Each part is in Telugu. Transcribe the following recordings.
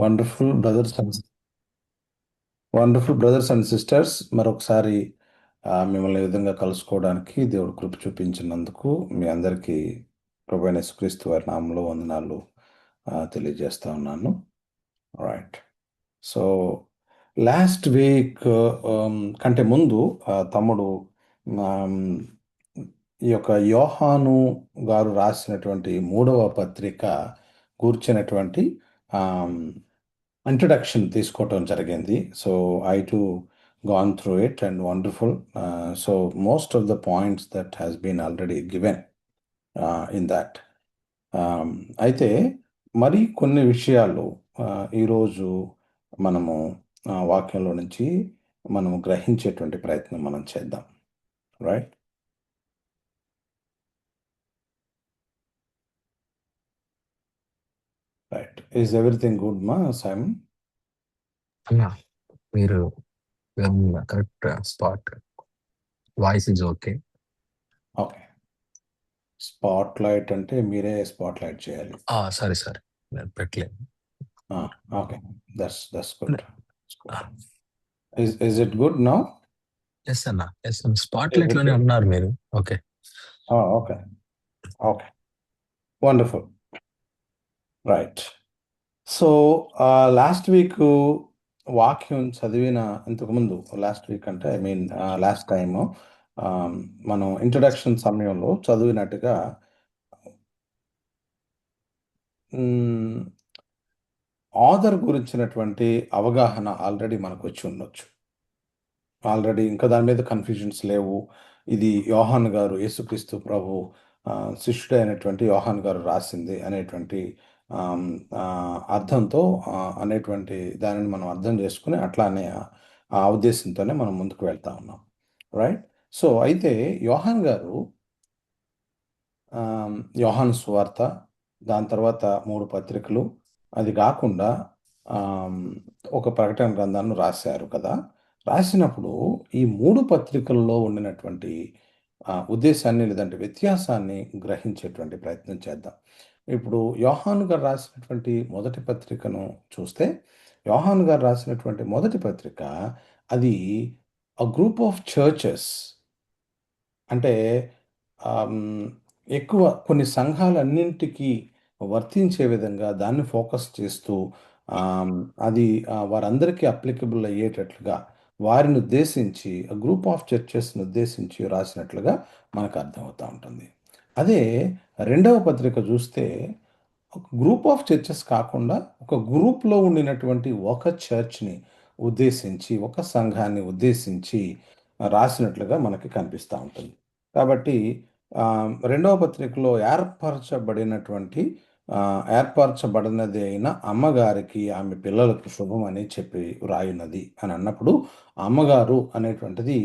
Wonderful brothers and wonderful brothers and sisters, మరొకసారి మిమ్మల్ని ఈ విధంగా కలుసుకోవడానికి దేవుడు కృప చూపించినందుకు మీ అందరికీ ప్రభువైన యేసుక్రీస్తు వారి నామంలో వందనాలు తెలియజేస్తా ఉన్నాను. రైట్. సో లాస్ట్ వీక్ కంటే ముందు తమ్ముడు ఆమ్, ఈ యొక్క యోహాను గారు రాసినటువంటి మూడవ పత్రిక కూర్చున్నటువంటి ఇంట్రడక్షన్ తీసుకోవటం జరిగింది. So I to gone through it and wonderful. So most of the points that has been already given in that. అయితే మరి కొన్ని విషయాలు ఈరోజు మనము వాక్యంలో నుంచి మనము గ్రహించేటువంటి ప్రయత్నం మనం చేద్దాం. Right. Right. Is everything good మా సైమన్? అన్నా మీరు correct spot, voice is okay. Okay. Spotlight అంటే మీరే స్పాట్ లైట్ చేయాలి. సారీ నేను పెట్టలేదు. Okay, that's good. Is it good now? Yes అన్నా, స్పాట్ లైట్ లోనే ఉన్నారు మీరు. Okay okay okay, wonderful. Right. So last week వాక్యం చదివిన ఇంతకుముందు, లాస్ట్ వీక్ అంటే ఐ మీన్ లాస్ట్ టైమ్ మనం ఇంట్రడక్షన్ సమయంలో చదివినట్టుగా ఆథర్ గురించినటువంటి అవగాహన ఆల్రెడీ మనకు వచ్చి ఉండొచ్చు. ఆల్రెడీ ఇంకా దాని మీద కన్ఫ్యూజన్స్ లేవు. ఇది యోహాన్ గారు, యేసుక్రీస్తు ప్రభు శిష్యుడైనటువంటి యోహాన్ గారు రాసింది అనేటువంటి అర్థంతో అనేటువంటి దానిని మనం అర్థం చేసుకుని అట్లానే ఆ ఉద్దేశంతోనే మనం ముందుకు వెళ్తా ఉన్నాం. రైట్. సో అయితే యోహాన్ గారు యోహాను సువార్త, దాని తర్వాత 3 పత్రికలు, అది కాకుండా ఒక ప్రకటన గ్రంథాన్ని రాశారు కదా. రాసినప్పుడు ఈ 3 పత్రికల్లో ఉండినటువంటి ఉద్దేశాన్ని లేదంటే వ్యత్యాసాన్ని గ్రహించేటువంటి ప్రయత్నం చేద్దాం. ఇప్పుడు యోహాను గారు రాసినటువంటి మొదటి పత్రికను చూస్తే, యోహాను గారు రాసినటువంటి మొదటి పత్రిక అది గ్రూప్ ఆఫ్ చర్చెస్, అంటే ఎక్కువ కొన్ని సంఘాలన్నింటికి వర్తించే విధంగా దాన్ని ఫోకస్ చేస్తూ అది వారందరికీ అప్లికబుల్ అయ్యేటట్లుగా వారిని ఉద్దేశించి గ్రూప్ ఆఫ్ చర్చెస్ని ఉద్దేశించి రాసినట్లుగా మనకు అర్థమవుతూ ఉంటుంది. అదే రెండవ పత్రిక చూస్తే ఒక గ్రూప్ ఆఫ్ చర్చెస్ కాకుండా ఒక గ్రూప్లో ఉండినటువంటి ఒక చర్చ్ని ఉద్దేశించి, ఒక సంఘాన్ని ఉద్దేశించి రాసినట్లుగా మనకి కనిపిస్తూ ఉంటుంది. కాబట్టి రెండవ పత్రికలో ఏర్పరచబడినది అయిన అమ్మగారికి ఆమె పిల్లలకు శుభం అని చెప్పి వ్రాయున్నది అని అన్నప్పుడు, అమ్మగారు అనేటువంటిది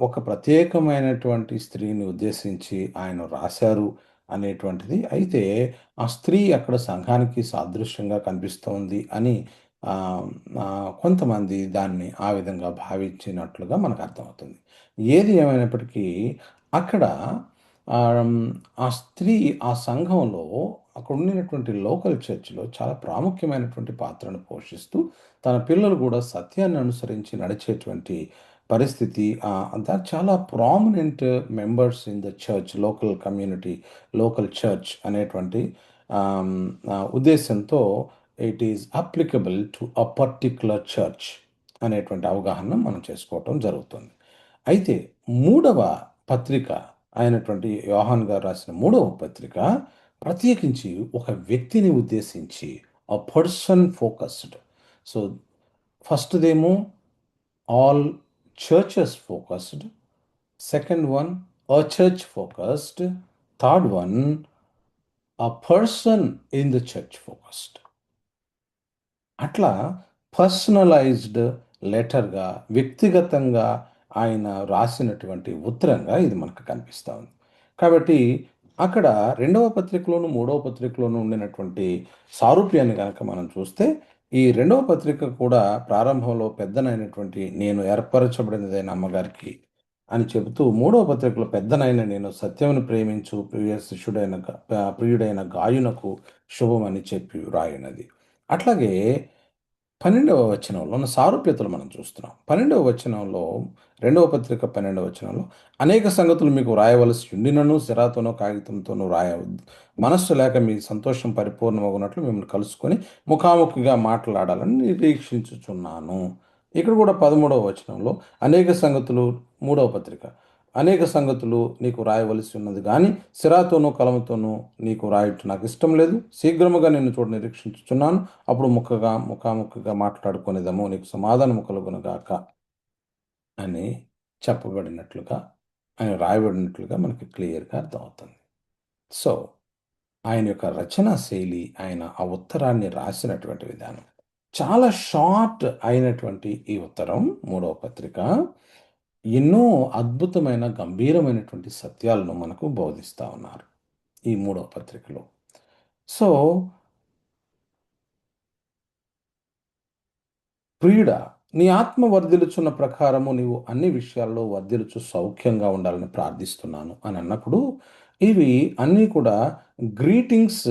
ఒక ప్రత్యేకమైనటువంటి స్త్రీని ఉద్దేశించి ఆయన రాశారు అనేటువంటిది. అయితే ఆ స్త్రీ అక్కడ సంఘానికి సాదృశ్యంగా కనిపిస్తోంది అని కొంతమంది దాన్ని ఆ విధంగా భావించినట్లుగా మనకు అర్థమవుతుంది. ఏది ఏమైనప్పటికీ అక్కడ ఆ స్త్రీ ఆ సంఘంలో అక్కడ ఉండినటువంటి లోకల్ చర్చ్‌లో చాలా ప్రాముఖ్యమైనటువంటి పాత్రను పోషిస్తూ, తన పిల్లలు కూడా సత్యాన్ని అనుసరించి నడిచేటువంటి పరిస్థితి, దట్ చాలా prominent members in the church, local community, local church అనేటువంటి ఉద్దేశంతో it is applicable to a particular church అనేటువంటి అవగాహన మనం చేసుకోవటం జరుగుతుంది. అయితే మూడవ పత్రిక అయినటువంటి యోహాన్ గారు రాసిన మూడవ పత్రిక ప్రత్యేకించి ఒక వ్యక్తిని ఉద్దేశించి పర్సన్ ఫోకస్డ్. సో ఫస్ట్దేమో all churches focused, second one church focused, third one person in the church focused. అట్లా పర్సనలైజ్డ్ లెటర్గా, వ్యక్తిగతంగా ఆయన రాసినటువంటి ఉత్తరంగా ఇది మనకు కనిపిస్తూ ఉంది. కాబట్టి అక్కడ రెండవ పత్రికలోను మూడవ పత్రికలోను ఉండినటువంటి సారూప్యాన్ని కనుక మనం చూస్తే, ఈ రెండవ పత్రిక కూడా ప్రారంభంలో పెద్దనైనటువంటి నేను ఏర్పరచబడినదైన అమ్మగారికి అని చెబుతూ, మూడవ పత్రికలో పెద్దనైన నేను సత్యమును ప్రేమించు ప్రియుడైన గాయునకు శుభమని చెప్పి వ్రాయినది. అట్లాగే 12వ వచనంలో ఉన్న సారూప్యతలు మనం చూస్తున్నాం. 12వ వచనంలో, రెండవ పత్రిక 12వ వచనంలో, అనేక సంగతులు మీకు వ్రాయవలసి ఉండినను సిరాతోనో కాగితంతోనో రాయవద్దు. మనస్సు లేక మీ సంతోషం పరిపూర్ణమగునట్లు మిమ్మల్ని కలుసుకొని ముఖాముఖిగా మాట్లాడాలని నిరీక్షించుచున్నాను. ఇక్కడ కూడా 13వ వచనంలో అనేక సంగతులు, మూడవ పత్రిక, అనేక సంగతులు నీకు రాయవలసి ఉన్నది గాని సిరాతోనూ కలముతోనూ నీకు రాయట నాకు ఇష్టం లేదు. శీఘ్రముగా నిన్ను చూడ నిరీక్షించుచున్నాను. అప్పుడు ముఖాముఖిగా మాట్లాడుకొనేదము నీకు సమాధానము కలుగునుగాక అని చెప్పబడినట్లుగా, ఆయన రాయబడినట్లుగా మనకి క్లియర్గా అర్థమవుతుంది. సో ఆయన యొక్క రచనా శైలి, ఆయన ఆ ఉత్తరాన్ని రాసినటువంటి విధానం చాలా షార్ట్ అయినటువంటి ఈ ఉత్తరం, మూడవ పత్రిక ఎన్నో అద్భుతమైన గంభీరమైనటువంటి సత్యాలను మనకు బోధిస్తా ఉన్నారు ఈ మూడవ పత్రికలో. సో ప్రియుడా, నీ ఆత్మ వర్ధిల్లుచున్న ప్రకారము నీవు అన్ని విషయాల్లో వర్ధిల్లుచు సౌఖ్యంగా ఉండాలని ప్రార్థిస్తున్నాను అని అన్నప్పుడు, ఇవి అన్నీ కూడా గ్రీటింగ్స్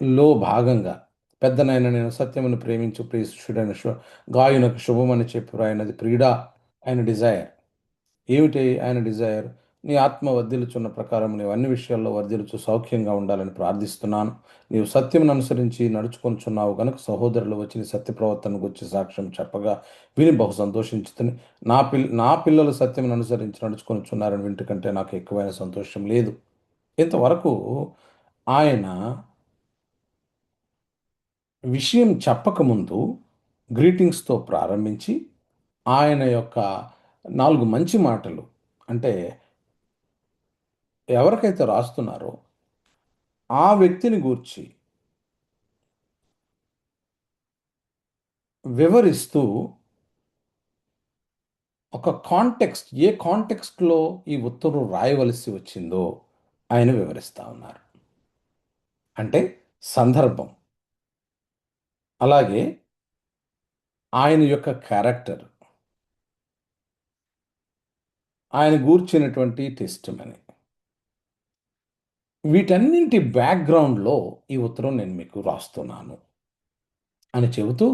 లో భాగంగా, పెద్దనైన నేను సత్యమును ప్రేమించు ప్రియ శిష్యుడైన గాయునకు శుభమని చెప్పి వ్రాయినది ప్రియుడా. ఆయన డిజైర్ ఏమిటి? ఆయన డిజైర్ నీ ఆత్మ వర్ధిల్లుచున్న ప్రకారం నీవు అన్ని విషయాల్లో వర్ధిల్లుచు సౌఖ్యంగా ఉండాలని ప్రార్థిస్తున్నాను. నీవు సత్యమును అనుసరించి నడుచుకొనుచున్నావు గనుక సహోదరులు వచ్చి నీ సత్య ప్రవర్తన గురించి సాక్ష్యం చెప్పగా విని బహు సంతోషించుతుని, నా పిల్లలు సత్యమును అనుసరించి నడుచుకొనుచున్నారని వింటి కంటే నాకు ఎక్కువైన సంతోషం లేదు. ఇంతవరకు ఆయన విషయం చెప్పకముందు గ్రీటింగ్స్‌తో ప్రారంభించి, ఆయన యొక్క 4 మంచి మాటలు, అంటే ఎవరికైతే రాస్తున్నారో ఆ వ్యక్తిని గూర్చి వివరిస్తూ, ఒక కాంటెక్స్ట్, ఏ కాంటెక్స్ట్‌లో ఈ ఉత్తరం రాయవలసి వచ్చిందో ఆయన వివరిస్తా ఉన్నారు. అంటే సందర్భం, అలాగే ఆయన యొక్క క్యారెక్టర్, ఆయన గూర్చినటువంటి టెస్టిమనీ, వీటన్నింటి బ్యాక్‌గ్రౌండ్‌లో ఈ ఉత్తరం నేను మీకు రాస్తున్నాను అని చెబుతూ,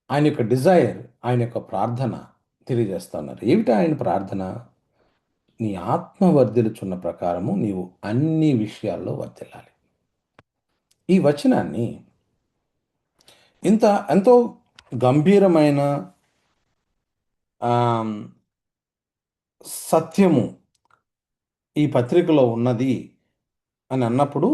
ఆయన యొక్క డిజైర్, ఆయన యొక్క ప్రార్థన తెలియజేస్తా ఉన్నారు. ఏమిటి ఆయన ప్రార్థన? నీ ఆత్మ వర్ధిల్లుచున్న ప్రకారము నీవు అన్ని విషయాల్లో వర్ధిల్లాలి. ఈ వచనాన్ని ఎంతో గంభీరమైన ఆహ్, సత్యము ఈ పత్రికలో ఉన్నది అని అన్నప్పుడు,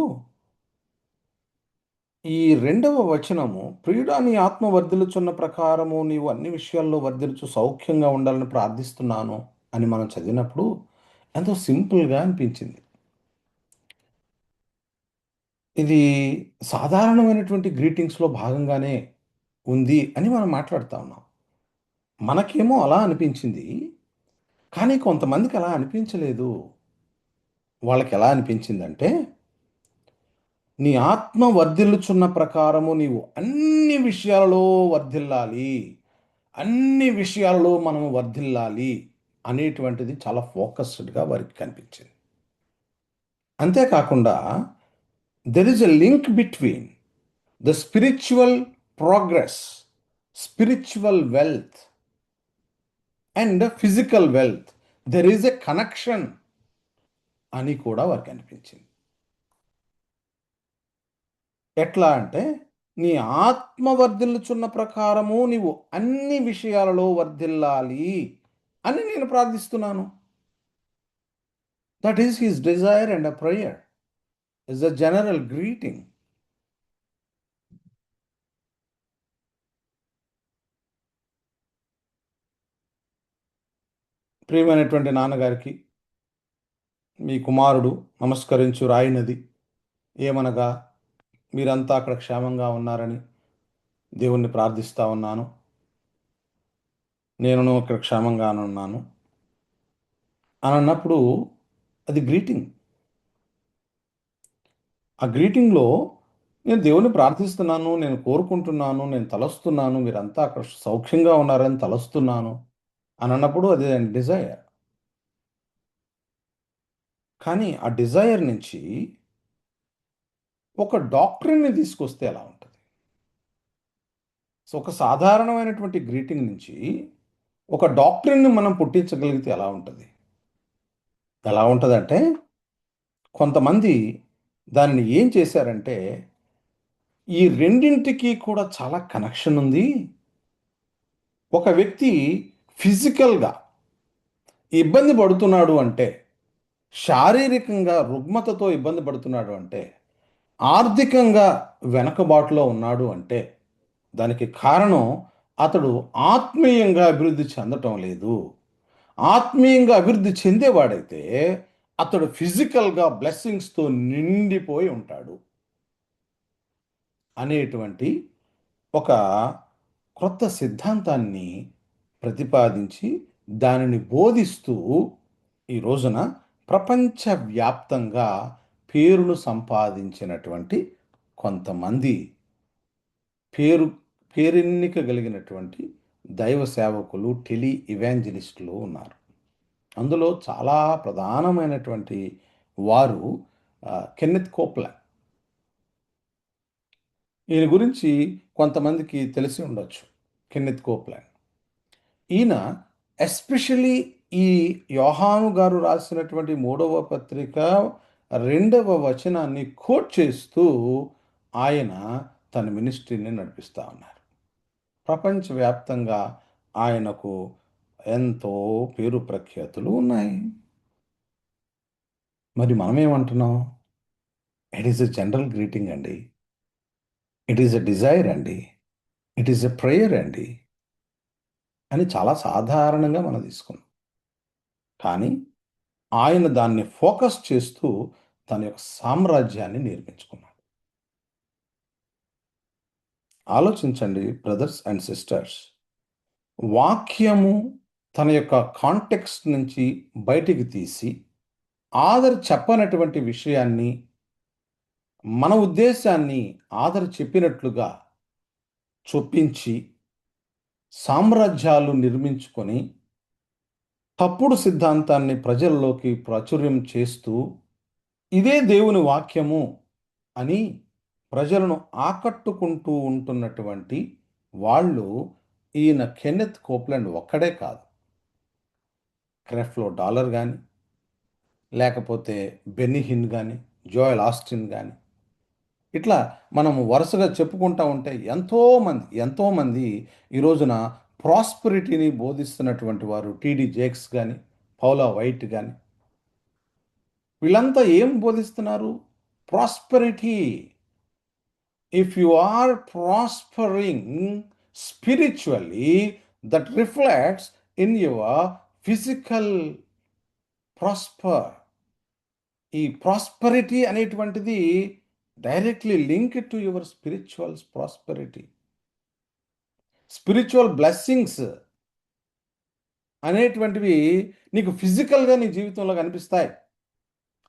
ఈ రెండవ వచనము, ప్రియుడా నీ ఆత్మ వర్ధిల్లుచున్న ప్రకారము నీవు అన్ని విషయాల్లో వర్ధిల్లుచు సౌఖ్యంగా ఉండాలని ప్రార్థిస్తున్నాను అని మనం చదివినప్పుడు ఎంతో సింపుల్‌గా అనిపించింది. ఇది సాధారణమైనటువంటి గ్రీటింగ్స్‌లో భాగంగానే ఉంది అని మనం మాట్లాడుతా ఉన్నాం. మనకేమో అలా అనిపించింది. కానీ కొంతమందికి అలా అనిపించలేదు. వాళ్ళకెలా అనిపించిందంటే, నీ ఆత్మ వర్ధిల్లుచున్న ప్రకారము నీవు అన్ని విషయాలలో వర్ధిల్లాలి. అన్ని విషయాలలో మనము వర్ధిల్లాలి అనేటువంటిది చాలా ఫోకస్డ్‌గా వారికి కనిపించింది. అంతేకాకుండా there is a link between the spiritual progress, spiritual wealth and physical wealth. There is a connection అని కూడా వారికి అనిపించింది. ఎట్లా అంటే, నీ ఆత్మ వర్ధిల్లుచున్న ప్రకారము నీవు అన్ని విషయాలలో వర్ధిల్లాలి అని నేను ప్రార్థిస్తున్నాను. That is his desire and a prayer. Is a general greeting. ప్రియమైనటువంటి నాన్నగారికి మీ కుమారుడు నమస్కరించు రాయినది ఏమనగా, మీరంతా అక్కడ క్షేమంగా ఉన్నారని దేవుణ్ణి ప్రార్థిస్తా ఉన్నాను. నేనును ఇక్కడ క్షేమంగానే ఉన్నాను అని అన్నప్పుడు అది గ్రీటింగ్. ఆ గ్రీటింగ్‌లో నేను దేవుణ్ణి ప్రార్థిస్తున్నాను, నేను కోరుకుంటున్నాను, నేను తలస్తున్నాను, మీరంతా అక్కడ సౌఖ్యంగా ఉన్నారని తలస్తున్నాను అని అన్నప్పుడు అది డిజైర్. కానీ ఆ డిజైర్ నుంచి ఒక డాక్ట్రిన్‌ని తీసుకొస్తే ఎలా ఉంటది? సో ఒక సాధారణమైనటువంటి గ్రీటింగ్ నుంచి ఒక డాక్టరీని మనం పుట్టించగలిగితే ఎలా ఉంటుంది? ఎలా ఉంటుందంటే, కొంతమంది దానిని ఏం చేశారంటే, ఈ రెండింటికి కూడా చాలా కనెక్షన్ ఉంది. ఒక వ్యక్తి ఫిజికల్‌గా ఇబ్బంది పడుతున్నాడు అంటే, శారీరకంగా రుగ్మతతో ఇబ్బంది పడుతున్నాడు అంటే, ఆర్థికంగా వెనకబాటులో ఉన్నాడు అంటే, దానికి కారణం అతడు ఆత్మీయంగా అభివృద్ధి చెందటం లేదు. ఆత్మీయంగా అభివృద్ధి చెందేవాడైతే అతడు ఫిజికల్‌గా బ్లెస్సింగ్స్‌తో నిండిపోయి ఉంటాడు అనేటువంటి ఒక క్రొత్త సిద్ధాంతాన్ని ప్రతిపాదించి, దానిని బోధిస్తూ ఈ రోజున ప్రపంచవ్యాప్తంగా పేరును సంపాదించినటువంటి కొంతమంది పేరు పేరెన్నిక కలిగినటువంటి దైవ సేవకులు, టెలి ఇవాంజలిస్టులు ఉన్నారు. అందులో చాలా ప్రధానమైనటువంటి వారు కెన్నెత్ కోప్లాండ్. ఈయన గురించి కొంతమందికి తెలిసి ఉండొచ్చు. Kenneth Copeland. ఈయన ఎస్పెషల్లీ ఈ యోహాను గారు రాసినటువంటి 3వ పత్రిక 2వ వచనాన్ని కోట్ చేస్తూ ఆయన తన మినిస్ట్రీని నడిపిస్తా ఉన్నారు. ప్రపంచవ్యాప్తంగా ఆయనకు ఎంతో పేరు ప్రఖ్యాతులు ఉన్నాయి. మరి మనమేమంటున్నాం? It is a general greeting అండి. ఇట్ ఈస్ ఎ డిజైర్ అండి. ఇట్ ఈస్ ఎ ప్రేయర్ అండి అని చాలా సాధారణంగా మనం తీసుకున్నాం. కానీ ఆయన దాన్ని ఫోకస్ చేస్తూ తన యొక్క సామ్రాజ్యాన్ని నిర్మించుకున్నాడు. ఆలోచించండి బ్రదర్స్ అండ్ సిస్టర్స్. వాక్యము తన యొక్క కాంటెక్స్ట్ నుంచి బయటికి తీసి చెప్పనటువంటి విషయాన్ని, మన ఉద్దేశాన్ని చెప్పినట్లుగా చొప్పించి సామ్రాజ్యాలు నిర్మించుకొని తప్పుడు సిద్ధాంతాన్ని ప్రజల్లోకి ప్రాచుర్యం చేస్తూ ఇదే దేవుని వాక్యము అని ప్రజలను ఆకట్టుకుంటూ ఉంటున్నటువంటి వాళ్ళు ఈయన కెన్నెత్ కోప్లాండ్ ఒక్కడే కాదు. క్రెఫ్లో డాలర్ కానీ, లేకపోతే బెన్నీ హిన్ కానీ, జోయల్ ఆస్టిన్ కానీ, ఇట్లా మనము వరుసగా చెప్పుకుంటా ఉంటే ఎంతోమంది ఈ రోజున ప్రాస్పెరిటీని బోధిస్తున్నటువంటి వారు, టీడీ జేక్స్ కానీ, పౌలా వైట్ కానీ, వీళ్ళంతా ఏం బోధిస్తున్నారు? Prosperity. If you are prospering spiritually, that reflects in your physical prosper. ఈ ప్రాస్పెరిటీ అనేటువంటిది directly link to your spiritual prosperity. Spiritual blessings అనేటువంటివి నీకు ఫిజికల్గా నీ జీవితంలో కనిపిస్తాయి.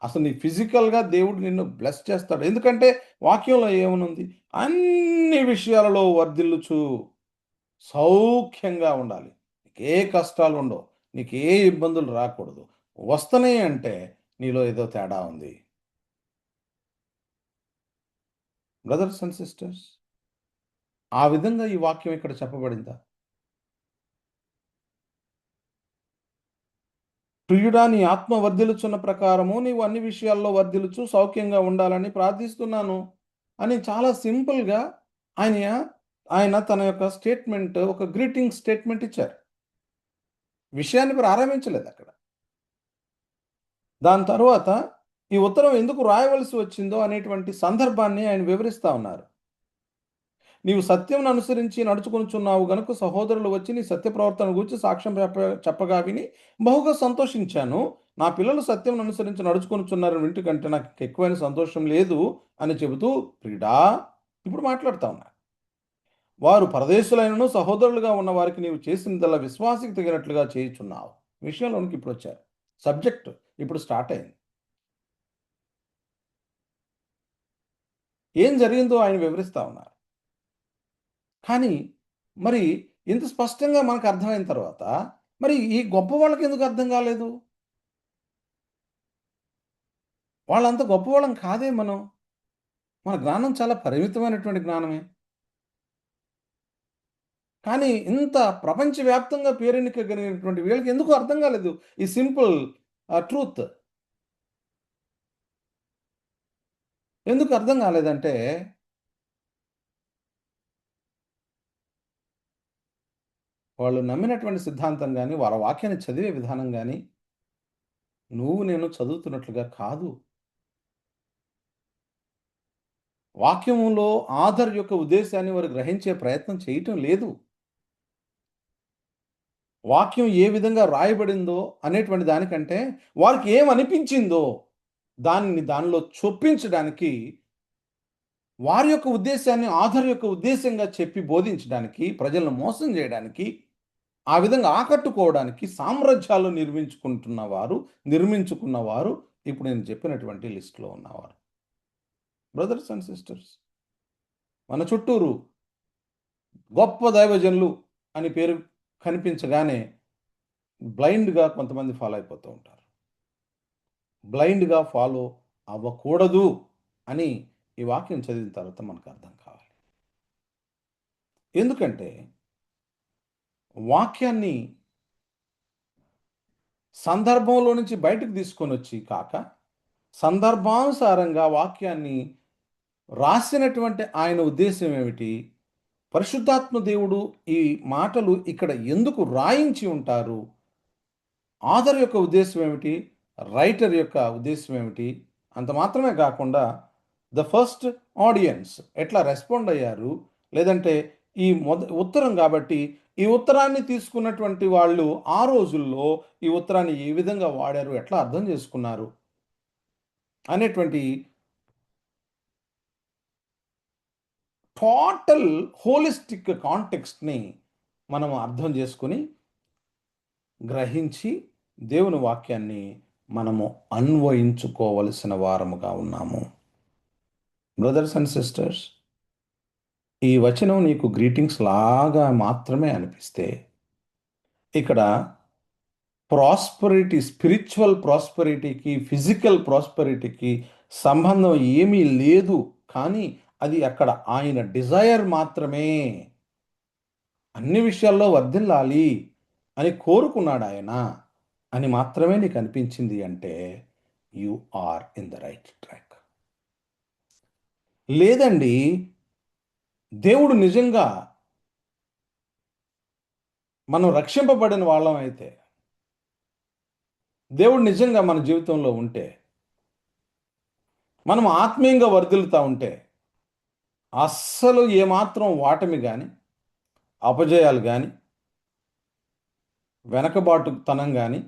అసలు నీ ఫిజికల్గా దేవుడు నిన్ను బ్లెస్ చేస్తాడు. ఎందుకంటే వాక్యంలో ఏమనుంది? అన్ని విషయాలలో వర్ధిల్లుచు సౌఖ్యంగా ఉండాలి. నీకు ఏ కష్టాలు ఉండవు, నీకు ఏ ఇబ్బందులు రాకూడదు. వస్తున్నాయి అంటే నీలో ఏదో తేడా ఉంది. బ్రదర్స్ అండ్ సిస్టర్స్, ఆ విధంగా ఈ వాక్యం ఇక్కడ చెప్పబడిందా? ప్రియుడా, నీ ఆత్మ వర్ధిల్లుచున్న ప్రకారము నీవు అన్ని విషయాల్లో వర్ధిల్లుచు సౌఖ్యంగా ఉండాలని ప్రార్థిస్తున్నాను అని చాలా సింపుల్గా ఆయన తన యొక్క స్టేట్మెంట్, ఒక గ్రీటింగ్ స్టేట్మెంట్ ఇచ్చారు. విషయాన్ని ప్రారంభించలేదు అక్కడ. దాని తర్వాత ఈ ఉత్తరం ఎందుకు రాయవలసి వచ్చిందో అనేటువంటి సందర్భాన్ని ఆయన వివరిస్తా ఉన్నారు. నీవు సత్యం అనుసరించి నడుచుకొనుచున్నావు గనుక సహోదరులు వచ్చి నీ సత్య ప్రవర్తన గురించి సాక్ష్యం చెప్పగా విని బహుగా సంతోషించాను. నా పిల్లలు సత్యం అనుసరించి నడుచుకొనుచున్నారని వింటి కంటే నాకు ఎక్కువైన సంతోషం లేదు అని చెబుతూ, ప్రియుడా, ఇప్పుడు మాట్లాడుతా ఉన్నా, వారు పరదేశులైనను సహోదరులుగా ఉన్న వారికి నీవు చేసినదల్లా విశ్వాసికి తగినట్లుగా చేయుచున్నావు. విషయంలోనికి ఇప్పుడు వచ్చారు. సబ్జెక్ట్ ఇప్పుడు స్టార్ట్ అయింది. ఏం జరిగిందో ఆయన వివరిస్తా ఉన్నారు. కానీ మరి ఇంత స్పష్టంగా మనకు అర్థమైన తర్వాత మరి ఈ గొప్ప వాళ్ళకి ఎందుకు అర్థం కాలేదు? వాళ్ళంత గొప్పవాళ్ళం కాదే మనం. మన జ్ఞానం చాలా పరిమితమైనటువంటి జ్ఞానమే. కానీ ఇంత ప్రపంచవ్యాప్తంగా పేరెన్నిక కలిగినటువంటి వీళ్ళకి ఎందుకు అర్థం కాలేదు ఈ సింపుల్ ట్రూత్? ఎందుకు అర్థం కాలేదంటే వాళ్ళు నమ్మినటువంటి సిద్ధాంతం కానీ వాళ్ళ వాక్యాన్ని చదివే విధానం కానీ నువ్వు నేను చదువుతున్నట్లుగా కాదు. వాక్యములో ఆధర్ యొక్క ఉద్దేశాన్ని వారు గ్రహించే ప్రయత్నం చేయటం లేదు. వాక్యం ఏ విధంగా రాయబడిందో అనేటువంటి దానికంటే వారికి ఏమనిపించిందో దానిలో చొప్పించడానికి, వారి యొక్క ఉద్దేశాన్ని ఆధర్ యొక్క ఉద్దేశంగా చెప్పి బోధించడానికి, ప్రజలను మోసం చేయడానికి, ఆ విధంగా ఆకట్టుకోవడానికి సామ్రాజ్యాలు నిర్మించుకున్నవారు ఇప్పుడు నేను చెప్పినటువంటి లిస్టులో ఉన్నవారు. బ్రదర్స్ అండ్ సిస్టర్స్, మన చుట్టూరు గొప్ప దైవజనులు అని పేరు కనిపించగానే బ్లైండ్గా కొంతమంది ఫాలో అయిపోతూ ఉంటారు. బ్లైండ్గా ఫాలో అవ్వకూడదు అని ఈ వాక్యం చదివిన తర్వాత మనకు అర్థం కావాలి. ఎందుకంటే వాక్యాన్ని సందర్భంలో నుంచి బయటకు తీసుకొని వచ్చి కాక, సందర్భానుసారంగా వాక్యాన్ని రాసినటువంటి ఆయన ఉద్దేశం ఏమిటి, పరిశుద్ధాత్మ దేవుడు ఈ మాటలు ఇక్కడ ఎందుకు రాయించి ఉంటారు, ఆథర్ యొక్క ఉద్దేశం ఏమిటి, రైటర్ యొక్క ఉద్దేశం ఏమిటి, అంత మాత్రమే కాకుండా ద ఫస్ట్ ఆడియన్స్ ఎట్లా రెస్పాండ్ అయ్యారు, లేదంటే ఈ ఉత్తరం కాబట్టి ఈ ఉత్తరాన్ని తీసుకున్నటువంటి వాళ్ళు ఆ రోజుల్లో ఈ ఉత్తరాన్ని ఏ విధంగా వాడారు, ఎట్లా అర్థం చేసుకున్నారు అనేటువంటి టోటల్ హోలిస్టిక్ కాంటెక్స్ట్ని మనం అర్థం చేసుకొని గ్రహించి దేవుని వాక్యాన్ని మనము అన్వయించుకోవలసిన వారముగా ఉన్నాము. బ్రదర్స్ అండ్ సిస్టర్స్, ఈ వచనం నీకు గ్రీటింగ్స్ లాగా మాత్రమే అనిపిస్తే ఇక్కడ ప్రాస్పరిటీ, స్పిరిచువల్ ప్రాస్పరిటీకి, ఫిజికల్ ప్రాస్పరిటీకి సంబంధం ఏమీ లేదు, కానీ అది అక్కడ ఆయన డిజైర్ మాత్రమే. అన్ని విషయాల్లో వర్ధిల్లాలి అని కోరుకున్నాడు ఆయన అని మాత్రమే నీకు అనిపించింది అంటే you are in the right track. లేదండి, దేవుడు నిజంగా మనం రక్షింపబడిన వాళ్ళం అయితే, దేవుడు నిజంగా మన జీవితంలో ఉంటే, మనం ఆత్మీయంగా వర్ధిల్లుతూ ఉంటే, అస్సలు ఏమాత్రం వాటమి కానీ, అపజయాలు కానీ, వెనకబాటుతనం కానీ,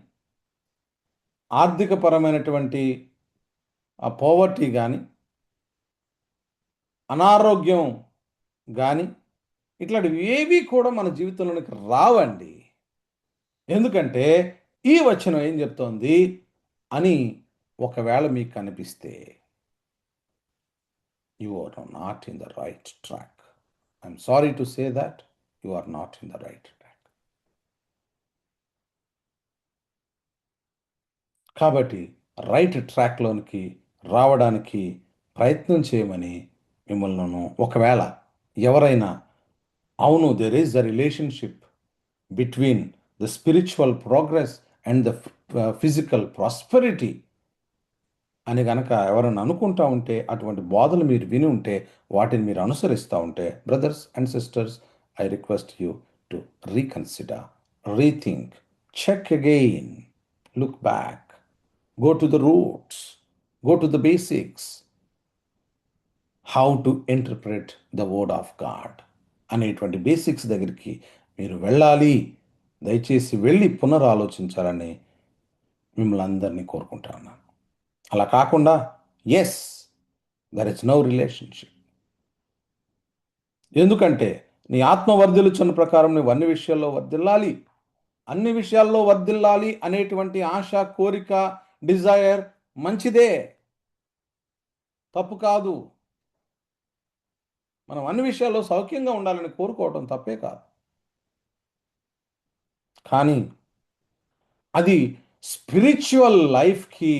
ఆర్థికపరమైనటువంటి ఆ పోవర్టీ కానీ, అనారోగ్యం కానీ, ఇట్లాంటివి ఏవి కూడా మన జీవితంలోనికి రావండి. ఎందుకంటే ఈ వచనం ఏం చెప్తోంది అని ఒకవేళ మీకు కనిపిస్తే you are not in the right track. I'm sorry to say that you are not in the right track. కాబట్టి రైట్ ట్రాక్లోనికి రావడానికి ప్రయత్నం చేయమని మిమ్మల్ని, ఒకవేళ ఎవరైనా అవును there is a relationship between the spiritual progress and the physical prosperity అని గనక ఎవరైనా అనుకుంటా ఉంటే, అటువంటి బోధలు మీరు విని ఉంటే, వాటిని మీరు అనుసరిస్తూ ఉంటే, brothers and sisters, I request you to reconsider, rethink, check again, look back, go to the roots, go to the basics, how to interpret the word of God అనేటువంటి బేసిక్స్ దగ్గరికి మీరు వెళ్ళాలి. దయచేసి వెళ్ళి పునరాలోచించాలని మిమ్మల్ని అందరినీ కోరుకుంటాను. అలా కాకుండా yes, there is no relationship. ఎందుకంటే నీ ఆత్మ వర్ధిల్లుచున్న ప్రకారం నువ్వు అన్ని విషయాల్లో వర్ధిల్లాలి అనేటువంటి ఆశ, కోరిక, డిజైర్ మంచిదే, తప్పు కాదు. మనం అన్ని విషయాల్లో సౌఖ్యంగా ఉండాలని కోరుకోవడం తప్పే కాదు. కానీ అది స్పిరిచువల్ లైఫ్కి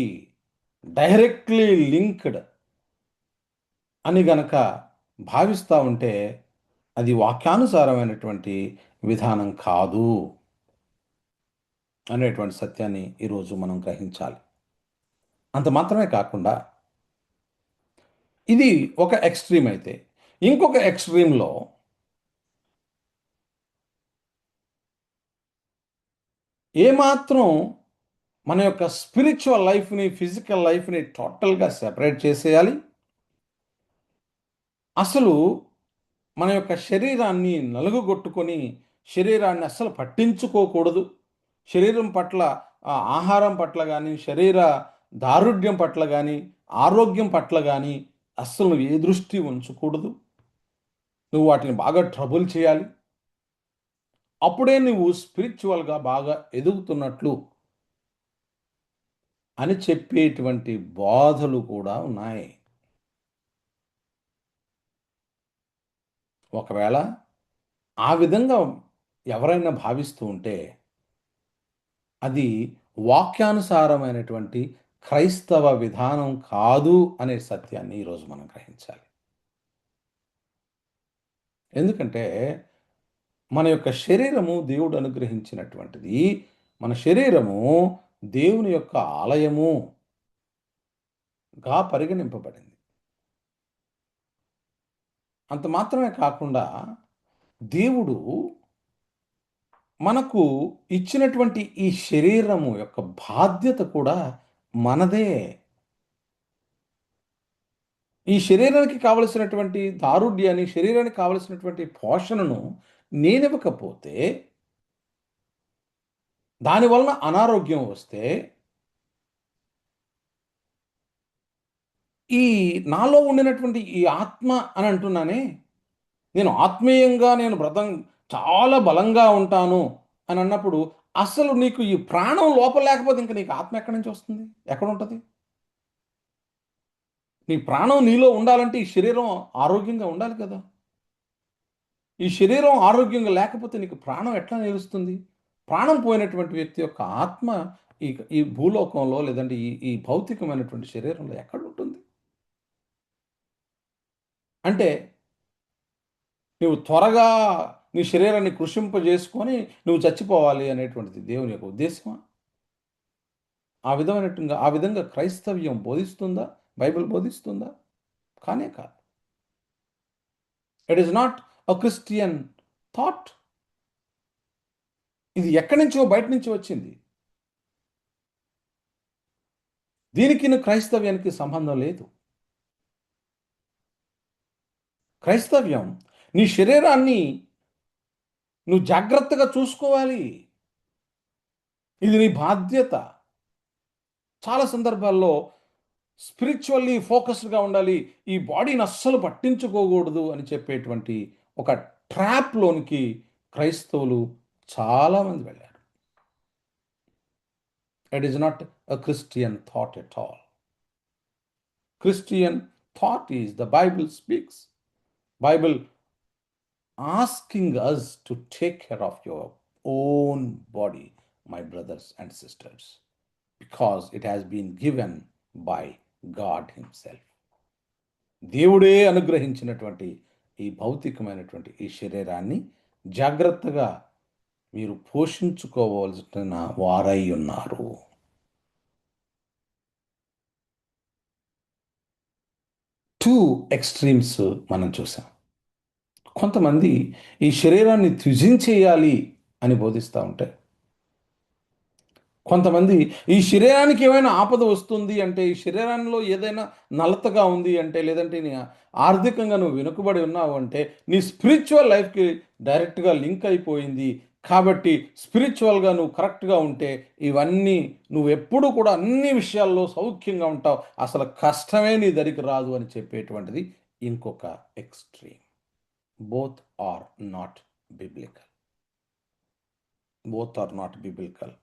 డైరెక్ట్లీ లింక్డ్ అని గనక భావిస్తూ ఉంటే అది వాక్యానుసారమైనటువంటి విధానం కాదు అనేటువంటి సత్యాన్ని ఈరోజు మనం గ్రహించాలి. అంత మాత్రమే కాకుండా ఇది ఒక ఎక్స్‌ట్రీమ్ అయితే, ఇంకొక ఎక్స్‌ట్రీమ్‌లో ఏమాత్రం మన యొక్క స్పిరిచ్యువల్ లైఫ్‌ని, ఫిజికల్ లైఫ్‌ని టోటల్‌గా సెపరేట్ చేసేయాలి. అసలు మన యొక్క శరీరాన్ని నలుగుగొట్టుకొని, శరీరాన్ని అస్సలు పట్టించుకోకూడదు. శరీరం పట్ల ఆహారం పట్ల గానీ, శరీర దారుఢ్యం పట్ల గానీ, ఆరోగ్యం పట్ల గానీ అస్సలు నువ్వు ఏ దృష్టి ఉంచకూడదు. నువ్వు వాటిని బాగా ట్రబుల్ చేయాలి. అప్పుడే నువ్వు స్పిరిచ్యువల్‌గా బాగా ఎదుగుతున్నట్లు అని చెప్పేటువంటి బోధలు కూడా ఉన్నాయి. ఒకవేళ ఆ విధంగా ఎవరైనా భావిస్తూ ఉంటే, అది వాక్యానుసారమైనటువంటి క్రైస్తవ విధానం కాదు అనే సత్యాన్ని ఈరోజు మనం గ్రహించాలి. ఎందుకంటే, మన యొక్క శరీరము దేవుడు అనుగ్రహించినటువంటిది. మన శరీరము దేవుని యొక్క ఆలయముగా పరిగణింపబడింది. అంత మాత్రమే కాకుండా దేవుడు మనకు ఇచ్చినటువంటి ఈ శరీరము యొక్క బాధ్యత కూడా మనదే. ఈ శరీరానికి కావలసినటువంటి దారుఢ్యాన్ని, శరీరానికి కావలసినటువంటి పోషణను నేనివ్వకపోతే, దానివలన అనారోగ్యం వస్తే, ఈ నాలో ఉండినటువంటి ఈ ఆత్మ అని అంటున్నానే, నేను ఆత్మీయంగా చాలా బలంగా ఉంటాను అని అన్నప్పుడు, అసలు నీకు ఈ ప్రాణం లోపల లేకపోతే ఇంక నీకు ఆత్మ ఎక్కడి నుంచి వస్తుంది? ఎక్కడుంటది? నీ ప్రాణం నీలో ఉండాలంటే ఈ శరీరం ఆరోగ్యంగా ఉండాలి కదా! ఈ శరీరం ఆరోగ్యంగా లేకపోతే నీకు ప్రాణం ఎట్లా నిలుస్తుంది? ప్రాణం పోయినటువంటి వ్యక్తి యొక్క ఆత్మ ఈ భూలోకంలో లేదంటే ఈ భౌతికమైనటువంటి శరీరంలో ఎక్కడుంటుంది? అంటే నువ్వు త్వరగా నీ శరీరాన్ని కృషింపజేసుకొని నువ్వు చచ్చిపోవాలి అనేటువంటిది దేవుని యొక్క ఉద్దేశమా? ఆ విధంగా క్రైస్తవ్యం బోధిస్తుందా? బైబిల్ బోధిస్తుందా? కానే కాదు. It is not a Christian thought. ఇది ఎక్కడి నుంచో బయట నుంచి వచ్చింది. దీనికిను క్రైస్తవ్యానికి సంబంధం లేదు. క్రైస్తవ్యం నీ శరీరాన్ని నువ్వు జాగ్రత్తగా చూసుకోవాలి. ఇది నీ బాధ్యత. చాలా సందర్భాల్లో స్పిరిచ్యువల్లీ ఫోకస్డ్‌గా ఉండాలి. ఈ బాడీని అస్సలు పట్టించుకోకూడదు అని చెప్పేటువంటి ఒక ట్రాప్‌లోనికి క్రైస్తవులు చాలామంది వెళ్లారు. It is not a Christian thought at all. Christian thought is the Bible speaks. Bible asking us to take care of your own body, my brothers and sisters, because it has been given by God Himself. దేవుడే అనుగ్రహించినటువంటి ఈ భౌతికమైనటువంటి ఈ శరీరాన్ని జాగ్రత్తగా మీరు పోషించుకోవాల్సిన వారై ఉన్నారు. టూ ఎక్స్ట్రీమ్స్ మనం చూసాం. కొంతమంది ఈ శరీరాన్ని త్యజించేయాలి అని బోధిస్తూ ఉంటే, కొంతమంది ఈ శరీరానికి ఏమైనా ఆపద వస్తుంది అంటే, ఈ శరీరంలో ఏదైనా నలతగా ఉంది అంటే, లేదంటే నీ ఆర్థికంగా నువ్వు వెనుకబడి ఉన్నావు అంటే, నీ స్పిరిచువల్ లైఫ్‌కి డైరెక్ట్‌గా లింక్ అయిపోయింది. కాబట్టి స్పిరిచువల్‌గా నువ్వు కరెక్ట్‌గా ఉంటే, ఇవన్నీ నువ్వెప్పుడు కూడా అన్ని విషయాల్లో సౌఖ్యంగా ఉంటావు. అసలు కష్టమే నీ దరికి రాదు అని చెప్పేటువంటిది ఇంకొక extreme. Both are not biblical. Both are not biblical.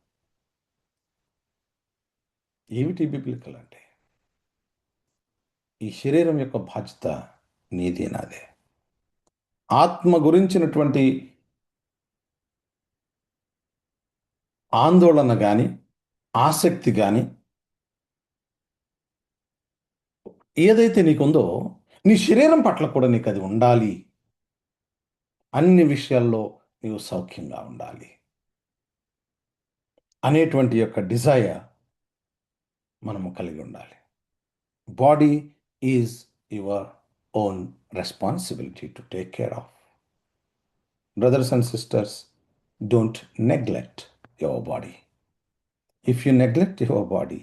ఏమిటి బిబ్లికల్ అంటే? ఈ శరీరం యొక్క బాధ్యత నీది నాదే. ఆత్మ గురించినటువంటి ఆందోళన గాని, ఆసక్తి గాని ఏదైతే నీకుందో, నీ శరీరం పట్ల కూడా నీకది ఉండాలి. అన్ని విషయాల్లో నీవు సౌఖ్యంగా ఉండాలి అనేటువంటి యొక్క డిజైర్ మనము కలిగి ఉండాలి. Body is your own responsibility to take care of. Brothers and sisters, don't neglect your body. If you neglect your body,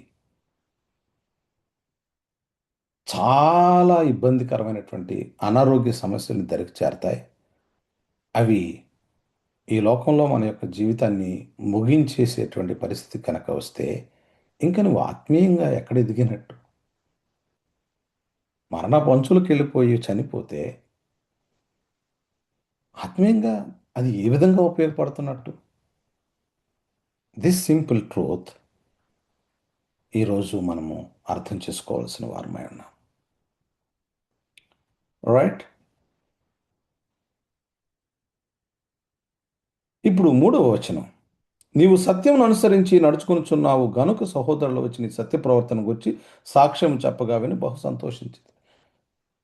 చాలా ఇబ్బందికరమైనటువంటి అనారోగ్య సమస్యలు దరికి చేరతాయి. అవి ఈ లోకంలో మన యొక్క జీవితాన్ని ముగించేసేటువంటి పరిస్థితి కనుక వస్తే ఇంక నువ్వు ఆత్మీయంగా ఎక్కడ ఎదిగినట్టు? మరణపు అంచులకు వెళ్ళిపోయి చనిపోతే ఆత్మీయంగా అది ఏ విధంగా ఉపయోగపడుతున్నట్టు? దిస్ సింపుల్ ట్రూత్ ఈరోజు మనము అర్థం చేసుకోవాల్సిన వారమై ఉన్నాం. రైట్. ఇప్పుడు 3వ వచనం, నీవు సత్యమును అనుసరించి నడుచుకొనుచున్నావు గనుక సహోదరులు వచ్చి నీ సత్య ప్రవర్తన గురించి సాక్ష్యం చెప్పగా విని బహు సంతోషించింది.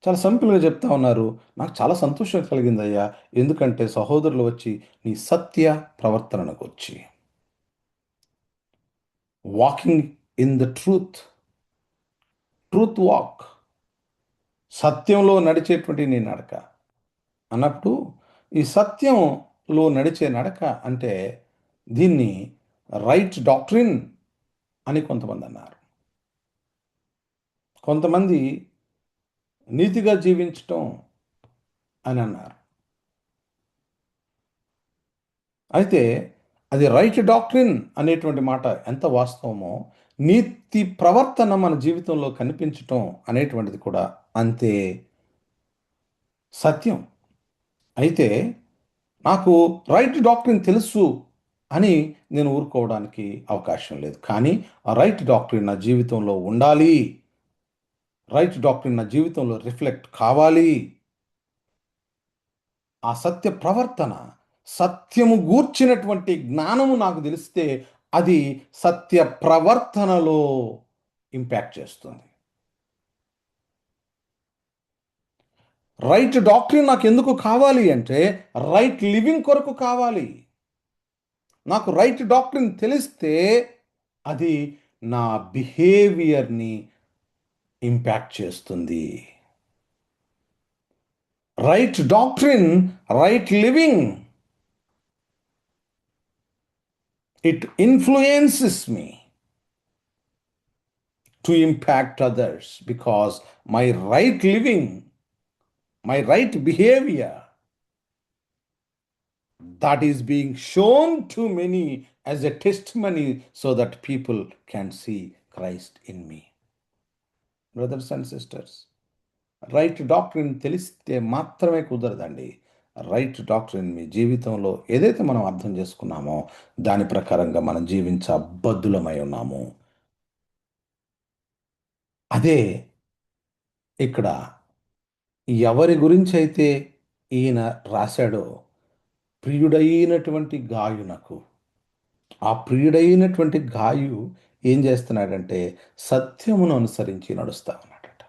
చాలా సింపుల్గా చెప్తా ఉన్నారు. నాకు చాలా సంతోషం కలిగిందయ్యా, ఎందుకంటే సహోదరులు వచ్చి నీ సత్య ప్రవర్తనకు వచ్చి, walking in the truth walk, సత్యంలో నడిచేటువంటి నీ నడక అన్నప్పుడు, ఈ సత్యంలో నడిచే నడక అంటే దీన్ని రైట్ డాక్ట్రిన్ అని కొంతమంది అన్నారు. కొంతమంది నీతిగా జీవించటం అని అన్నారు. అయితే అది రైట్ డాక్ట్రిన్ అనేటువంటి మాట ఎంత వాస్తవమో, నీతి ప్రవర్తన మన జీవితంలో కనిపించటం అనేటువంటిది కూడా అంతే సత్యం. అయితే నాకు రైట్ డాక్ట్రిన్ తెలుసు అని నేను ఊరుకోవడానికి అవకాశం లేదు. కానీ ఆ రైట్ డాక్ట్రిన్ నా జీవితంలో ఉండాలి. రైట్ డాక్ట్రిన్ నా జీవితంలో రిఫ్లెక్ట్ కావాలి. ఆ సత్య ప్రవర్తన, సత్యము గూర్చినటువంటి జ్ఞానము నాకు తెలిస్తే అది సత్య ప్రవర్తనలో ఇంపాక్ట్ చేస్తుంది. రైట్ డాక్ట్రిన్ నాకు ఎందుకు కావాలి అంటే రైట్ లివింగ్ కొరకు కావాలి. నాకు రైట్ డాక్ట్రిన్ తెలిస్తే అది నా బిహేవియర్ని ఇంపాక్ట్ చేస్తుంది. Right doctrine, right living, it influences me to impact others because my right living, my right behavior, that is being shown to many as a testimony so that people can see Christ in me. Brothers and sisters, right doctrine తెలిస్తే మాత్రమే కుదరదండి. రైట్ డాక్ట్రిన్ మీ జీవితంలో ఏదైతే మనం అర్థం చేసుకున్నామో దాని ప్రకారంగా మనం జీవించబద్ధులమై ఉన్నాము. అదే ఇక్కడ ఎవరి గురించి అయితే ఈయన రాశాడో, ప్రియుడైనటువంటి గాయునకు, ఆ ప్రియుడైనటువంటి గాయు ఏం చేస్తున్నాడంటే సత్యమును అనుసరించి నడుస్తా ఉన్నాడట.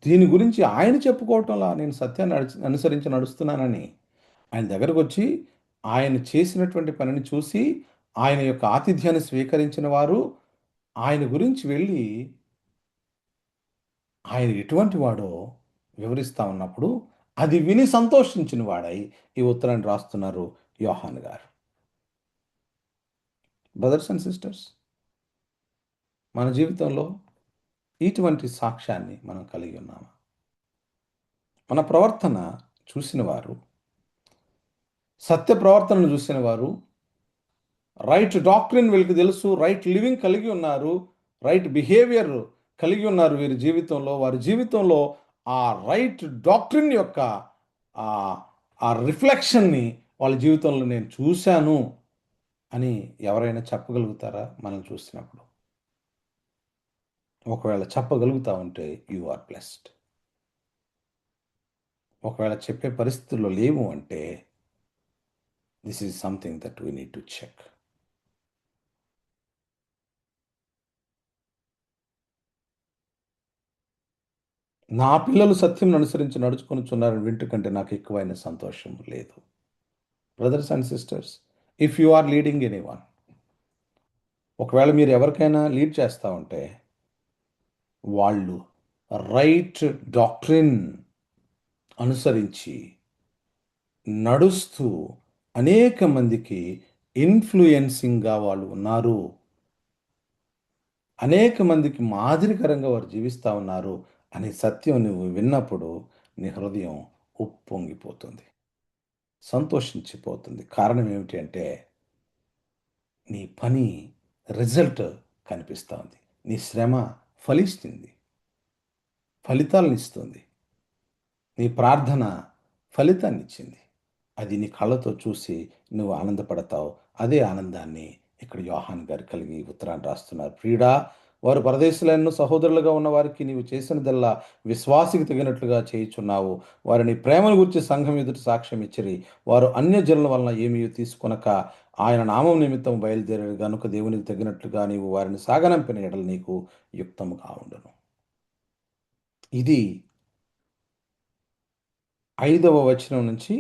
దీని గురించి ఆయన చెప్పుకోవటంలా నేను సత్యాన్ని అనుసరించి నడుస్తున్నానని. ఆయన దగ్గరకు వచ్చి ఆయన చేసినటువంటి పనిని చూసి ఆయన యొక్క ఆతిథ్యాన్ని స్వీకరించిన వారు ఆయన గురించి వెళ్ళి ఆయన ఎటువంటి వాడో వివరిస్తా ఉన్నప్పుడు అది విని సంతోషించిన వాడై ఈ ఉత్తరాన్ని రాస్తున్నారు యోహాన్ గారు. బ్రదర్స్ అండ్ సిస్టర్స్, మన జీవితంలో ఇటువంటి సాక్ష్యాన్ని మనం కలిగి ఉన్నామా? మన ప్రవర్తన చూసిన వారు, సత్య ప్రవర్తనను చూసిన వారు, రైట్ డాక్ట్రిన్ వీళ్ళకి తెలుసు, రైట్ లివింగ్ కలిగి ఉన్నారు, రైట్ బిహేవియర్ కలిగి ఉన్నారు వీరి జీవితంలో. వారి జీవితంలో ఆ రైట్ డాక్ట్రిన్ యొక్క ఆ రిఫ్లెక్షన్ని వాళ్ళ జీవితంలో నేను చూశాను అని ఎవరైనా చెప్పగలుగుతారా? మనం చూసినప్పుడు ఒకవేళ చెప్పగలుగుతా ఉంటే యు ఆర్ బ్లెస్డ్. ఒకవేళ చెప్పే పరిస్థితుల్లో లేవు అంటే this is something that we need to check. నా పిల్లలు సత్యం అనుసరించి నడుచుకొనుచున్నారని వింటు కంటే నాకు ఎక్కువైన సంతోషం లేదు. Brothers and sisters, if you are leading anyone, ఒకవేళ మీరు ఎవరికైనా లీడ్ చేస్తూ ఉంటే వాళ్ళు రైట్ డాక్ట్రిన్ అనుసరించి నడుస్తూ అనేక మందికి ఇన్ఫ్లుయెన్సింగ్గా వాళ్ళు ఉన్నారు, అనేక మందికి మాదిరికరంగా వారు జీవిస్తూ ఉన్నారు అనే సత్యం నువ్వు విన్నప్పుడు నీ హృదయం ఉప్పొంగిపోతుంది, సంతోషించిపోతుంది. కారణం ఏమిటి అంటే నీ పని రిజల్ట్ కనిపిస్తుంది, నీ శ్రమ ఫలిస్తుంది, ఫలితాలను ఇస్తుంది, నీ ప్రార్థన ఫలితాన్ని ఇచ్చింది. అది నీ కళ్ళతో చూసి నువ్వు ఆనందపడతావు. అదే ఆనందాన్ని ఇక్కడ యోహాన్ గారు కలిగి ఉత్తరాన్ని రాస్తున్నారు. ప్రియుడా, వారు పరదేశులైన సహోదరులుగా ఉన్న వారికి నీవు చేసినదల్లా విశ్వాసికి తగినట్లుగా చేయుచున్నావు. వారిని ప్రేమను గురించి సంఘం ఎదుట సాక్ష్యం ఇచ్చిరి. వారు అన్యజనుల వలన ఏమీ తీసుకొనక ఆయన నామం నిమిత్తం బయలుదేరారు గనుక దేవునికి తగినట్లుగా నీవు వారిని సాగనంపిన ఎడల నీకు యుక్తముగా ఉండును. ఇది 5వ వచనం నుంచి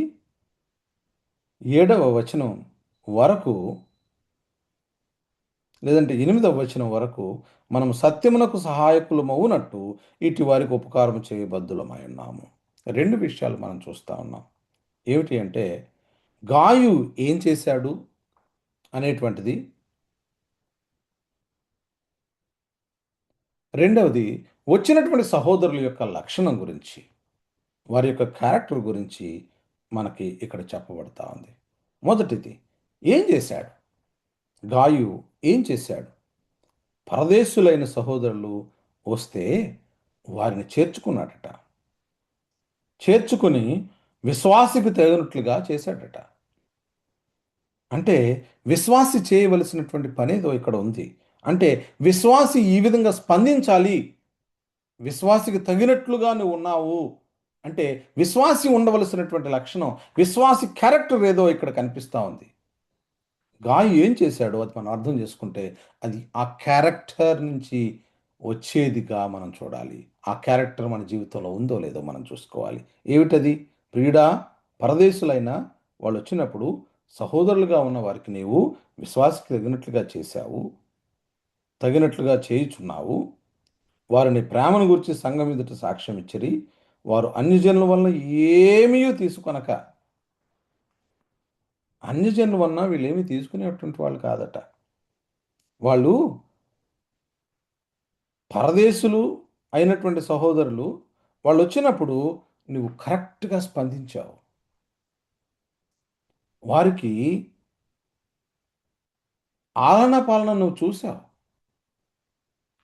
7వ వచనం వరకు, లేదంటే 8వ వచనం వరకు మనం సత్యమునకు సహాయకులమవునట్టు ఇటు వారికి ఉపకారం చేయబద్దులమై ఉన్నాము. 2 విషయాలు మనం చూస్తూ ఉన్నాం. ఏమిటి అంటే గాయు ఏం చేశాడు అనేటువంటిది, రెండవది వచ్చినటువంటి సహోదరుల యొక్క లక్షణం గురించి, వారి యొక్క క్యారెక్టర్ గురించి మనకి ఇక్కడ చెప్పబడతా ఉంది. మొదటిది, ఏం చేశాడు గాయు? ఏం చేశాడు? పరదేశులైన సహోదరులు వస్తే వారిని చేర్చుకున్నాడట, చేర్చుకుని విశ్వాసికి తగినట్లుగా చేశాడట. అంటే విశ్వాసి చేయవలసినటువంటి పనేదో ఇక్కడ ఉంది. అంటే విశ్వాసి ఈ విధంగా స్పందించాలి, విశ్వాసికి తగినట్లుగా నువ్వు ఉన్నావు అంటే విశ్వాసి ఉండవలసినటువంటి లక్షణం, విశ్వాసి క్యారెక్టర్ ఏదో ఇక్కడ కనిపిస్తూ ఉంది. గాయు ఏం చేశాడో అది మనం అర్థం చేసుకుంటే అది ఆ క్యారెక్టర్ నుంచి వచ్చేదిగా మనం చూడాలి. ఆ క్యారెక్టర్ మన జీవితంలో ఉందో లేదో మనం చూసుకోవాలి. ఏమిటది? ప్రియుడా, పరదేశులైన వాళ్ళు వచ్చినప్పుడు సహోదరులుగా ఉన్న వారికి నీవు విశ్వాసకి తగినట్లుగా చేశావు, తగినట్లుగా చేయుచున్నావు. వారిని ప్రేమను గురించి సంఘం ఎదుట సాక్ష్యం ఇచ్చిరి. వారు అన్యజనుల వలన ఏమీ తీసుకొనక, అన్యజనుల వలన వీళ్ళేమీ తీసుకునేటువంటి వాళ్ళు కాదట. వాళ్ళు పరదేశులు అయినటువంటి సహోదరులు వాళ్ళు వచ్చినప్పుడు నువ్వు కరెక్ట్గా స్పందించావు, వారికి ఆలన పాలన నువ్వు చూసావు,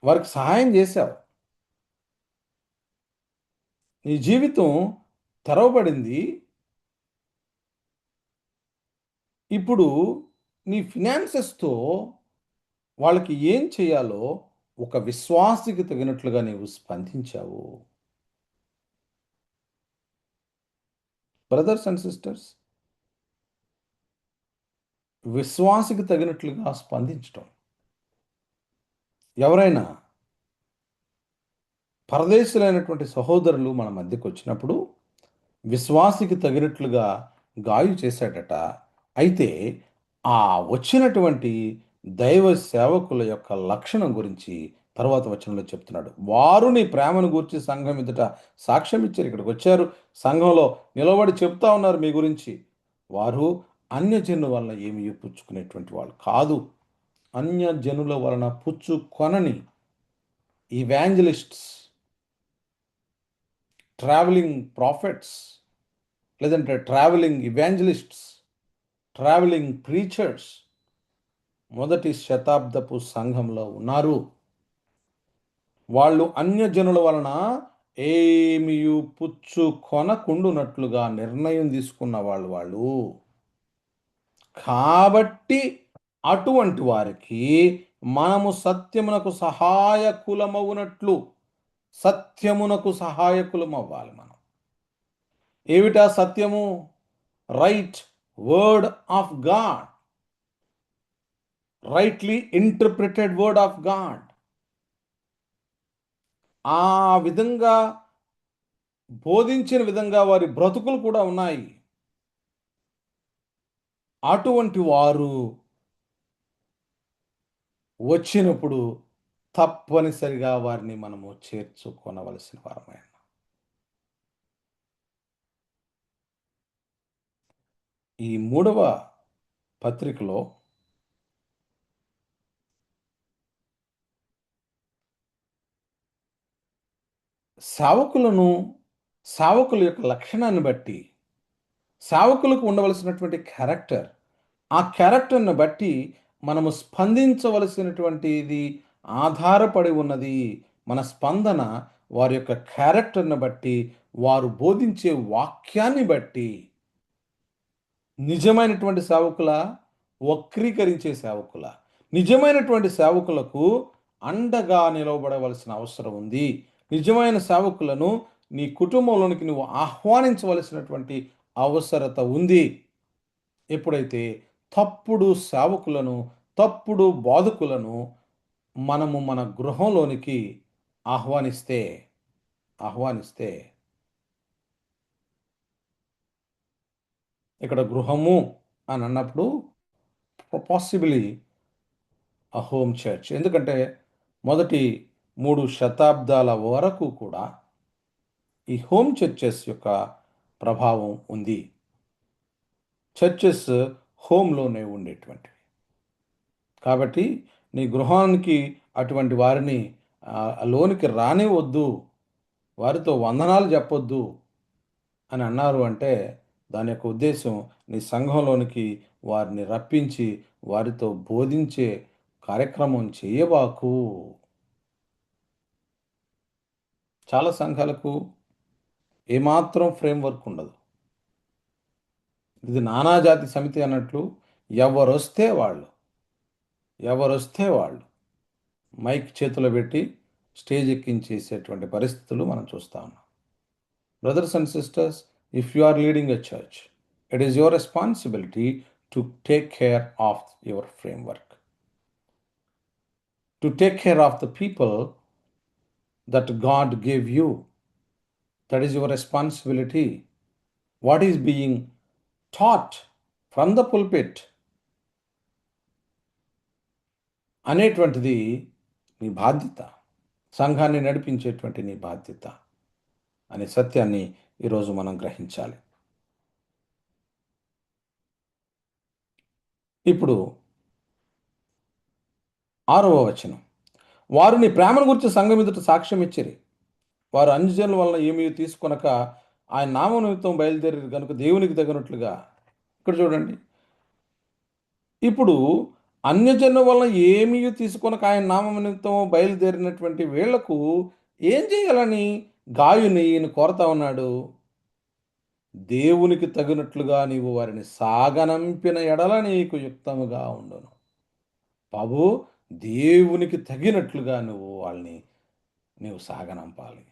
వారికి సహాయం చేశావు. నీ జీవితం తెరవబడింది. ఇప్పుడు నీ ఫినాన్సెస్తో వాళ్ళకి ఏం చేయాలో ఒక విశ్వాసికి తగినట్లుగా నీవు స్పందించావు. బ్రదర్స్ అండ్ సిస్టర్స్, విశ్వాసికి తగినట్లుగా స్పందించటం. ఎవరైనా పరదేశులైనటువంటి సహోదరులు మన మధ్యకు వచ్చినప్పుడు విశ్వాసికి తగినట్లుగా గాయు చేశాడట. అయితే ఆ వచ్చినటువంటి దైవ సేవకుల యొక్క లక్షణం గురించి తర్వాత వచనంలో చెప్తున్నాడు. వారు నీ ప్రేమను గూర్చి సంఘం ఎదుట సాక్ష్యం ఇచ్చారు. ఇక్కడికి వచ్చారు, సంఘంలో నిలబడి చెప్తా ఉన్నారు మీ గురించి. వారు అన్యజనుల వలన ఏమి పుచ్చుకునేటువంటి వాళ్ళు కాదు. అన్యజనుల వలన పుచ్చుకొనని ఇవాంజలిస్ట్స్, ట్రావెలింగ్ ప్రాఫిట్స్, లేదంటే ట్రావెలింగ్ ఇవాంజలిస్ట్స్, ట్రావెలింగ్ ప్రీచర్స్ మొదటి శతాబ్దపు సంఘంలో ఉన్నారు. వాళ్ళు అన్యజనుల వలన ఏమియు పుచ్చుకొనకుండునట్లుగా నిర్ణయం తీసుకున్న వాళ్ళు. కాబట్టి అటువంటి వారికి మనము సత్యమునకు సహాయకులమవునట్లు, సత్యమునకు సహాయకులమవ్వాలి మనం. ఏమిటా సత్యము? Right word of God, rightly interpreted word of God. ఆ విధంగా బోధించిన విధంగా వారి బ్రతుకులు కూడా ఉన్నాయి. అటువంటి వారు వచ్చినప్పుడు తప్పనిసరిగా వారిని మనము చేర్చుకొనవలసిన వారమే. ఈ మూడవ పత్రికలో సేవకులను, సేవకుల యొక్క లక్షణాన్ని బట్టి, సేవకులకు ఉండవలసినటువంటి క్యారెక్టర్, ఆ క్యారెక్టర్‌ని బట్టి మనము స్పందించవలసినటువంటిది ఆధారపడి ఉన్నది. మన స్పందన వారి యొక్క క్యారెక్టర్‌ని బట్టి, వారు బోధించే వాక్యాన్ని బట్టి. నిజమైనటువంటి సేవకులా? వక్రీకరించే సేవకులా? నిజమైనటువంటి సేవకులకు అండగా నిలవబడవలసిన అవసరం ఉంది. నిజమైన సేవకులను నీ కుటుంబంలోనికి నువ్వు ఆహ్వానించవలసినటువంటి అవసరత ఉంది. ఎప్పుడైతే తప్పుడు సేవకులను, తప్పుడు బోధకులను మనము మన గృహంలోనికి ఆహ్వానిస్తే ఆహ్వానిస్తే ఇక్కడ గృహము అని అన్నప్పుడు పాసిబిలీ హోమ్ చర్చ్. ఎందుకంటే మొదటి 3 శతాబ్దాల వరకు కూడా ఈ హోమ్ చర్చెస్ యొక్క ప్రభావం ఉంది. చర్చెస్ హోమ్‌లోనే ఉండేటువంటివి. కాబట్టి నీ గృహానికి అటువంటి వారిని లోనికి రానివ్వద్దు. వారితో వందనాలు చెప్పొద్దు అని అన్నారు అంటే దాని యొక్క ఉద్దేశ్యం నీ సంఘంలోనికి వారిని రప్పించి వారితో బోధించే కార్యక్రమం చేయబాకు. చాలా సంఘాలకు ఏమాత్రం ఫ్రేమ్‌వర్క్ ఉండదు. ఇది నానాజాతి సమితి అన్నట్లు ఎవరొస్తే వాళ్ళు, ఎవరొస్తే వాళ్ళు మైక్ చేతిలో పెట్టి స్టేజ్ ఎక్కించేసేటువంటి పరిస్థితులు మనం చూస్తా ఉన్నాం. Brothers and sisters, if you are leading a church, it is your responsibility to take care of your framework, to take care of the people that God gave you. That is your responsibility. What is being taught from the pulpit అనేటువంటిది నీ బాధ్యత. సంఘాన్ని నడిపించేటువంటి నీ బాధ్యత అనే సత్యాన్ని ఈరోజు మనం గ్రహించాలి. ఇప్పుడు 6వ వచనం. వారు నీ ప్రేమను గురించి సంఘం ఎదుట సాక్ష్యం ఇచ్చిరి. వారు అన్యజనుల వలన ఏమీ తీసుకొనక ఆయన నామ నిమిత్తం బయలుదేరి కనుక దేవునికి తగినట్లుగా. ఇక్కడ చూడండి. ఇప్పుడు అన్యజనుల వలన ఏమీ తీసుకొనక ఆయన నామ నిమిత్తం బయలుదేరినటువంటి వీళ్లకు ఏం చేయాలని గాయుని ఈయన కోరతా ఉన్నాడు. దేవునికి తగినట్లుగా నీవు వారిని సాగనంపిన ఎడల నీకు యుక్తముగా ఉండును. బాబు, దేవునికి తగినట్లుగా నువ్వు వాళ్ళని నీవు సాగనంపాలి.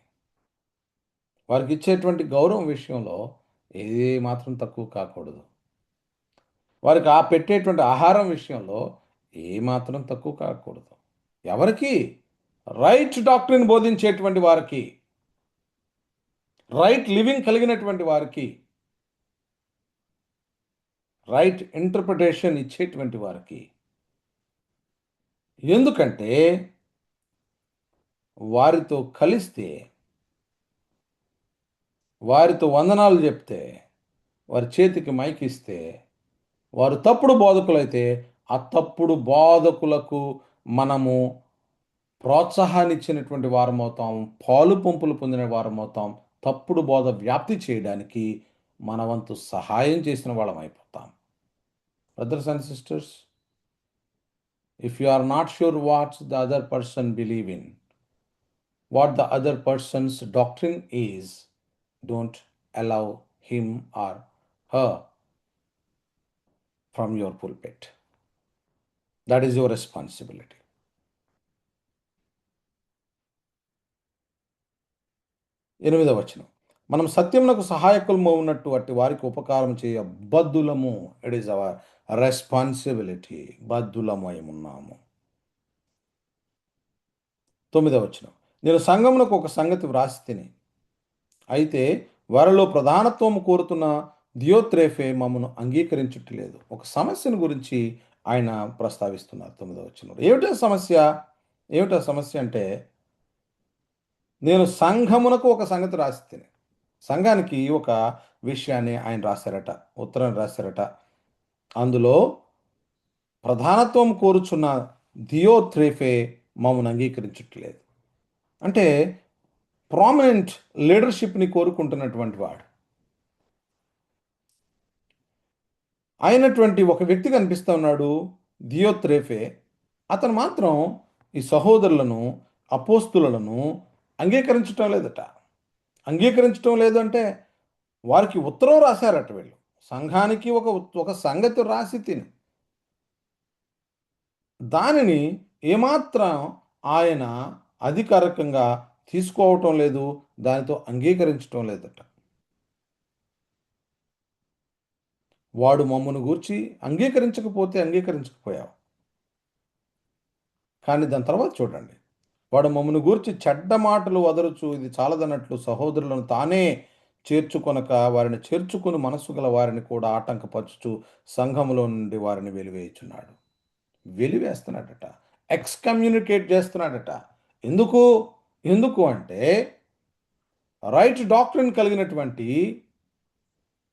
వారికి ఇచ్చేటువంటి గౌరవం విషయంలో ఏ మాత్రం తక్కువ కాకూడదు. వారికి పెట్టేటువంటి ఆహారం విషయంలో ఏ మాత్రం తక్కువ కాకూడదు. ఎవరికి? రైట్ డాక్ట్రిన్ బోధించేటువంటి వారికి, రైట్ లివింగ్ కలిగినటువంటి వారికి, రైట్ ఇంటర్ప్రిటేషన్ ఇచ్చేటువంటి వారికి. ఎందుకంటే వారితో కలిస్తే, వారితో వందనాలు చెప్తే, వారి చేతికి మైక్ ఇస్తే, వారు తప్పుడు బోధకులైతే ఆ తప్పుడు బోధకులకు మనము ప్రోత్సాహాన్ని ఇచ్చినటువంటి వారమవుతాం, పాలు పంపులు పొందిన వారమవుతాం. తప్పుడు బోధ వ్యాప్తి చేయడానికి మన వంతు సహాయం చేసిన వాళ్ళం అయిపోతాం. Brothers and sisters, if you are not sure what the other person believe in, what the other person's doctrine is, don't allow him or her from your pulpit. That is your responsibility. 8వ వచనం. మనం సత్యమునకు సహాయకులము ఉన్నట్టు అట్టి వారికి ఉపకారం చేయ బద్దులము. It is our responsibility. బద్దులమై ఉన్నాము. 9వ వచనం. నేను సంఘమునకు ఒక సంగతి వ్రాసి తిని, అయితే వారిలో ప్రధానత్వం కోరుతున్న దియోత్రేఫే మమ్మను అంగీకరించట్లేదు. ఒక సమస్యను గురించి ఆయన ప్రస్తావిస్తున్నారు 9వ వచనంలో. ఏమిటా సమస్య? ఏమిటా సమస్య అంటే, నేను సంఘమునకు ఒక సంగతి రాసితిని. సంఘానికి ఒక విషయాన్ని ఆయన రాశారట. ఉత్తరం రాశారట. అందులో ప్రధానత్వం కోరుచున్న దియోత్రేఫే మమ్మను అంగీకరించట్లేదు. అంటే ప్రామినెంట్ లీడర్‌షిప్‌ని కోరుకుంటున్నటువంటి వాడు. అయినటువంటి ఒక వ్యక్తి కనిపిస్తా ఉన్నాడు. దియోత్రేఫే. అతను మాత్రం ఈ సహోదరులను, అపోస్తులులను అంగీకరించటం లేదట. అంగీకరించటం లేదు అంటే వారికి ఉత్తరం రాశారట వీళ్ళు. సంఘానికి ఒక సంగతి రాసి తిని దానిని ఏమాత్రం ఆయన అధికారికంగా తీసుకోవటం లేదు. దానితో అంగీకరించటం లేదట. వాడు మమ్మను గూర్చి అంగీకరించకపోతే అంగీకరించకపోయావు. కానీ దాని తర్వాత చూడండి. వాడు మమ్మను గూర్చి చెడ్డ మాటలు వదరుచు ఇది చాలదన్నట్లు సహోదరులను తానే చేర్చుకొనక వారిని చేర్చుకుని మనస్సు గల వారిని కూడా ఆటంకపరచుచు సంఘములో నుండి వారిని వెలివేయుచున్నాడు. వెలివేస్తున్నాడట. ఎక్స్‌కమ్యూనికేట్ చేస్తున్నాడట. ఎందుకు? ఎందుకు అంటే రైట్ డాక్ట్రిన్ కలిగినటువంటి,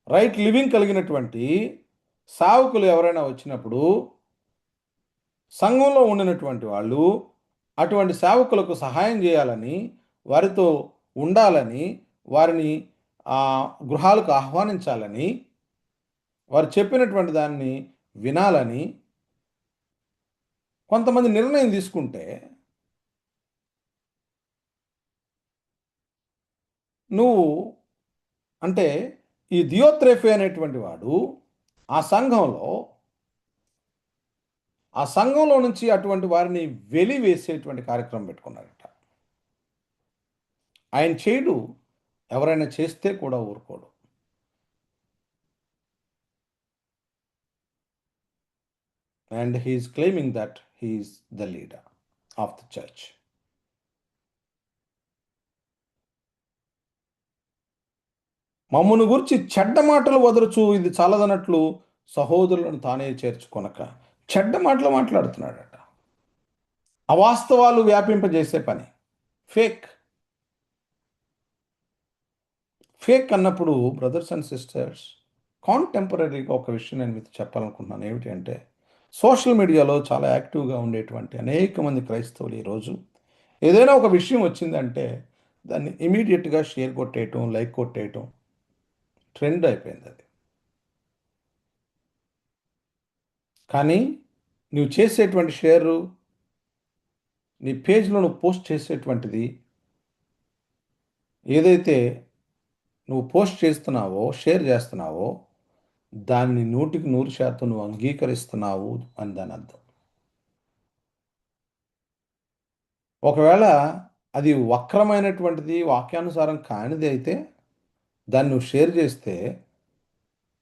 రైట్ లివింగ్ కలిగినటువంటి సేవకులు ఎవరైనా వచ్చినప్పుడు సంఘంలో ఉండినటువంటి వాళ్ళు అటువంటి సేవకులకు సహాయం చేయాలని, వారితో ఉండాలని, వారిని గృహాలకు ఆహ్వానించాలని, వారు చెప్పినటువంటి దాన్ని వినాలని కొంతమంది నిర్ణయం తీసుకుంటే, నువ్వు అంటే ఈ దియోత్రేఫే అనేటువంటి వాడు ఆ సంఘంలో ఆ సంఘంలో నుంచి అటువంటి వారిని వెలివేసేటువంటి కార్యక్రమం పెట్టుకున్నాడట. ఆయన చేయడు. ఎవరైనా చేస్తే కూడా ఊరుకోడు. And he is claiming that he is the leader of the church. మమ్మను గురించి చెడ్డ మాటలు వదరుచు ఇది చాలదన్నట్లు సహోదరులను తానే చేర్చుకొనక చెడ్డ మాటలు మాట్లాడుతున్నాడట. అవాస్తవాలు వ్యాపింపజేసే పని. ఫేక్. ఫేక్ అన్నప్పుడు బ్రదర్స్ అండ్ సిస్టర్స్ కాంటెంపరరీగా ఒక విషయం నేను మీతో చెప్పాలనుకుంటున్నాను. ఏమిటి అంటే సోషల్ మీడియాలో చాలా యాక్టివ్‌గా ఉండేటువంటి అనేక మంది క్రైస్తవులు ఈరోజు ఏదైనా ఒక విషయం వచ్చిందంటే దాన్ని ఇమ్మీడియేట్‌గా షేర్ కొట్టేయటం, లైక్ కొట్టేయటం ట్రెండ్ అయిపోయిందది. కానీ నువ్వు చేసేటువంటి షేరు, నీ పేజ్‌లో నువ్వు పోస్ట్ చేసేటువంటిది ఏదైతే నువ్వు పోస్ట్ చేస్తున్నావో, షేర్ చేస్తున్నావో దాన్ని 100% నువ్వు అంగీకరిస్తున్నావు అని దానర్థం. ఒకవేళ అది వక్రమైనటువంటిది, వాక్యానుసారం కానిది అయితే దాన్ని నువ్వు షేర్ చేస్తే,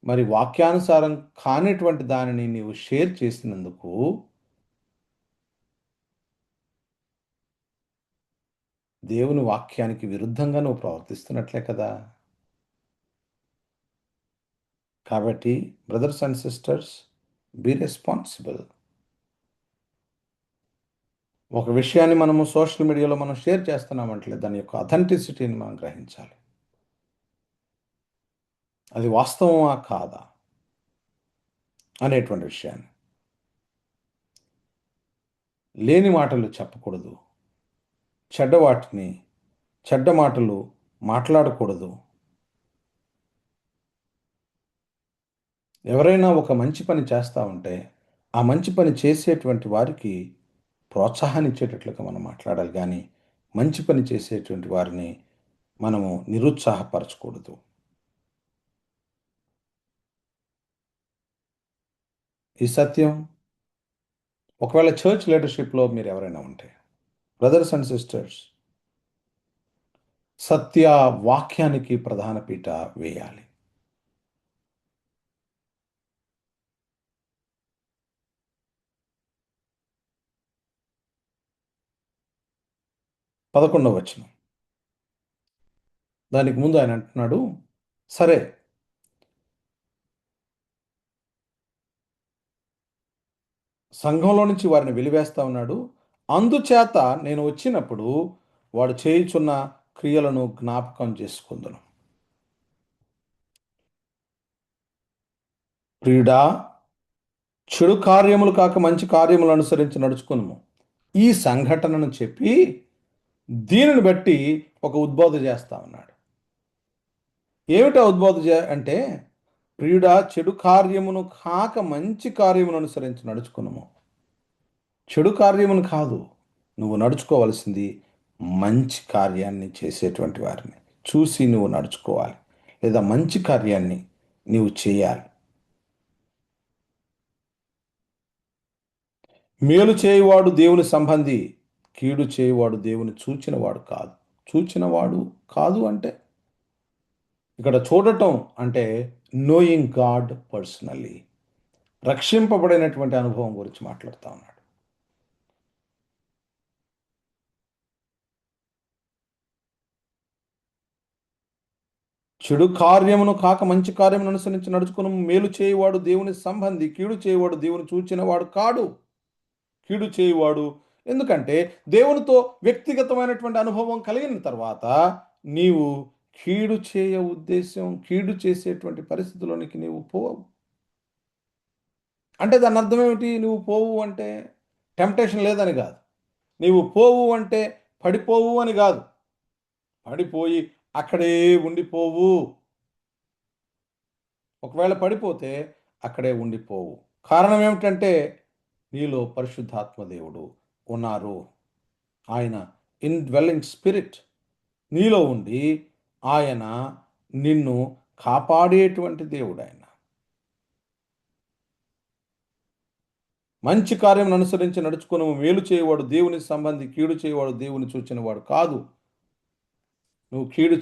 మరి వాక్యానుసారం కానిటువంటి దానిని నీవు షేర్ చేసినందుకు దేవుని వాక్యానికి విరుద్ధంగా నువ్వు ప్రవర్తిస్తున్నట్లే కదా! కాబట్టి brothers and sisters be responsible. ఒక విషయాన్ని మనము సోషల్ మీడియాలో మనం షేర్ చేస్తున్నామంటే దాని యొక్క అథెంటిసిటీని మనం గ్రహించాలి. అది వాస్తవమా? కాదా? అనేటువంటి విషయాన్ని. లేని మాటలు చెప్పకూడదు. చెడ్డ మాటలు మాట్లాడకూడదు. ఎవరైనా ఒక మంచి పని చేస్తా ఉంటే, ఆ మంచి పని చేసేటువంటి వారికి ప్రోత్సాహాన్నిచ్చేటట్లుగా మనం మాట్లాడాలి గానీ, మంచి పని చేసేటువంటి వారిని మనము నిరుత్సాహపరచకూడదు. ఈ సత్యం ఒకవేళ చర్చ్ లీడర్‌షిప్‌లో మీరెవరైనా ఉంటే, బ్రదర్స్ అండ్ సిస్టర్స్ సత్య వాక్యానికి ప్రధాన పీట వేయాలి. 11వ వచనం. దానికి ముందు ఆయన అంటున్నాడు, సరే, సంఘంలో నుంచి వారిని వెలివేస్తా ఉన్నాడు. అందుచేత నేను వచ్చినప్పుడు వాడు చేయుచున్న క్రియలను జ్ఞాపకం చేసుకుందును. ప్రియుడా, చెడు కార్యములు కాక మంచి కార్యములు అనుసరించి నడుచుకును. ఈ సంఘటనను చెప్పి దీనిని బట్టి ఒక ఉద్బోధ చేస్తా ఉన్నాడు. ఏమిటా ఉద్బోధ అంటే, ప్రియుడా, చెడు కార్యమును కాక మంచి కార్యమును అనుసరించి నడుచుకును. చెడు కార్యమును కాదు, నువ్వు నడుచుకోవలసింది మంచి కార్యాన్ని చేసేటువంటి వారిని చూసి నువ్వు నడుచుకోవాలి, లేదా మంచి కార్యాన్ని నీవు చేయాలి. మేలు చేయువాడు దేవుని సంబంధి, కీడు చేయువాడు దేవుని చూచినవాడు కాదు. చూచినవాడు కాదు అంటే ఇక్కడ చూడటం అంటే నోయింగ్ గాడ్ పర్సనల్లీ, రక్షింపబడినటువంటి అనుభవం గురించి మాట్లాడుతూ ఉన్నాడు. చెడు కార్యమును కాక మంచి కార్యమును అనుసరించి నడుచుకుని మేలు చేయువాడు దేవుని సంబంధి, కీడు చేయువాడు దేవుని చూచినవాడు కాడు. కీడు చేయువాడు ఎందుకంటే దేవునితో వ్యక్తిగతమైనటువంటి అనుభవం కలిగిన తర్వాత నీవు కీడు చేయ ఉద్దేశం, కీడు చేసేటువంటి పరిస్థితిలోనికి నీవు పోవు. అంటే దాని అర్థం ఏమిటి? నువ్వు పోవు అంటే టెంప్టేషన్ లేదని కాదు. నీవు పోవు అంటే పడిపోవు అని కాదు. పడిపోయి అక్కడే ఉండిపోవు. ఒకవేళ పడిపోతే అక్కడే ఉండిపోవు. కారణం ఏమిటంటే నీలో పరిశుద్ధాత్మ దేవుడు ఉన్నారు. ఆయన ఇన్డ్వెల్లింగ్ స్పిరిట్ నీలో ఉండి ఆయన నిన్ను కాపాడేటువంటి దేవుడు. ఆయన మంచి కార్యం అనుసరించి నడుచుకుని మేలు చేయవాడు దేవుని సంబంధి, కీడు చేయవాడు దేవుని చూచినవాడు కాదు. నువ్వు కీడు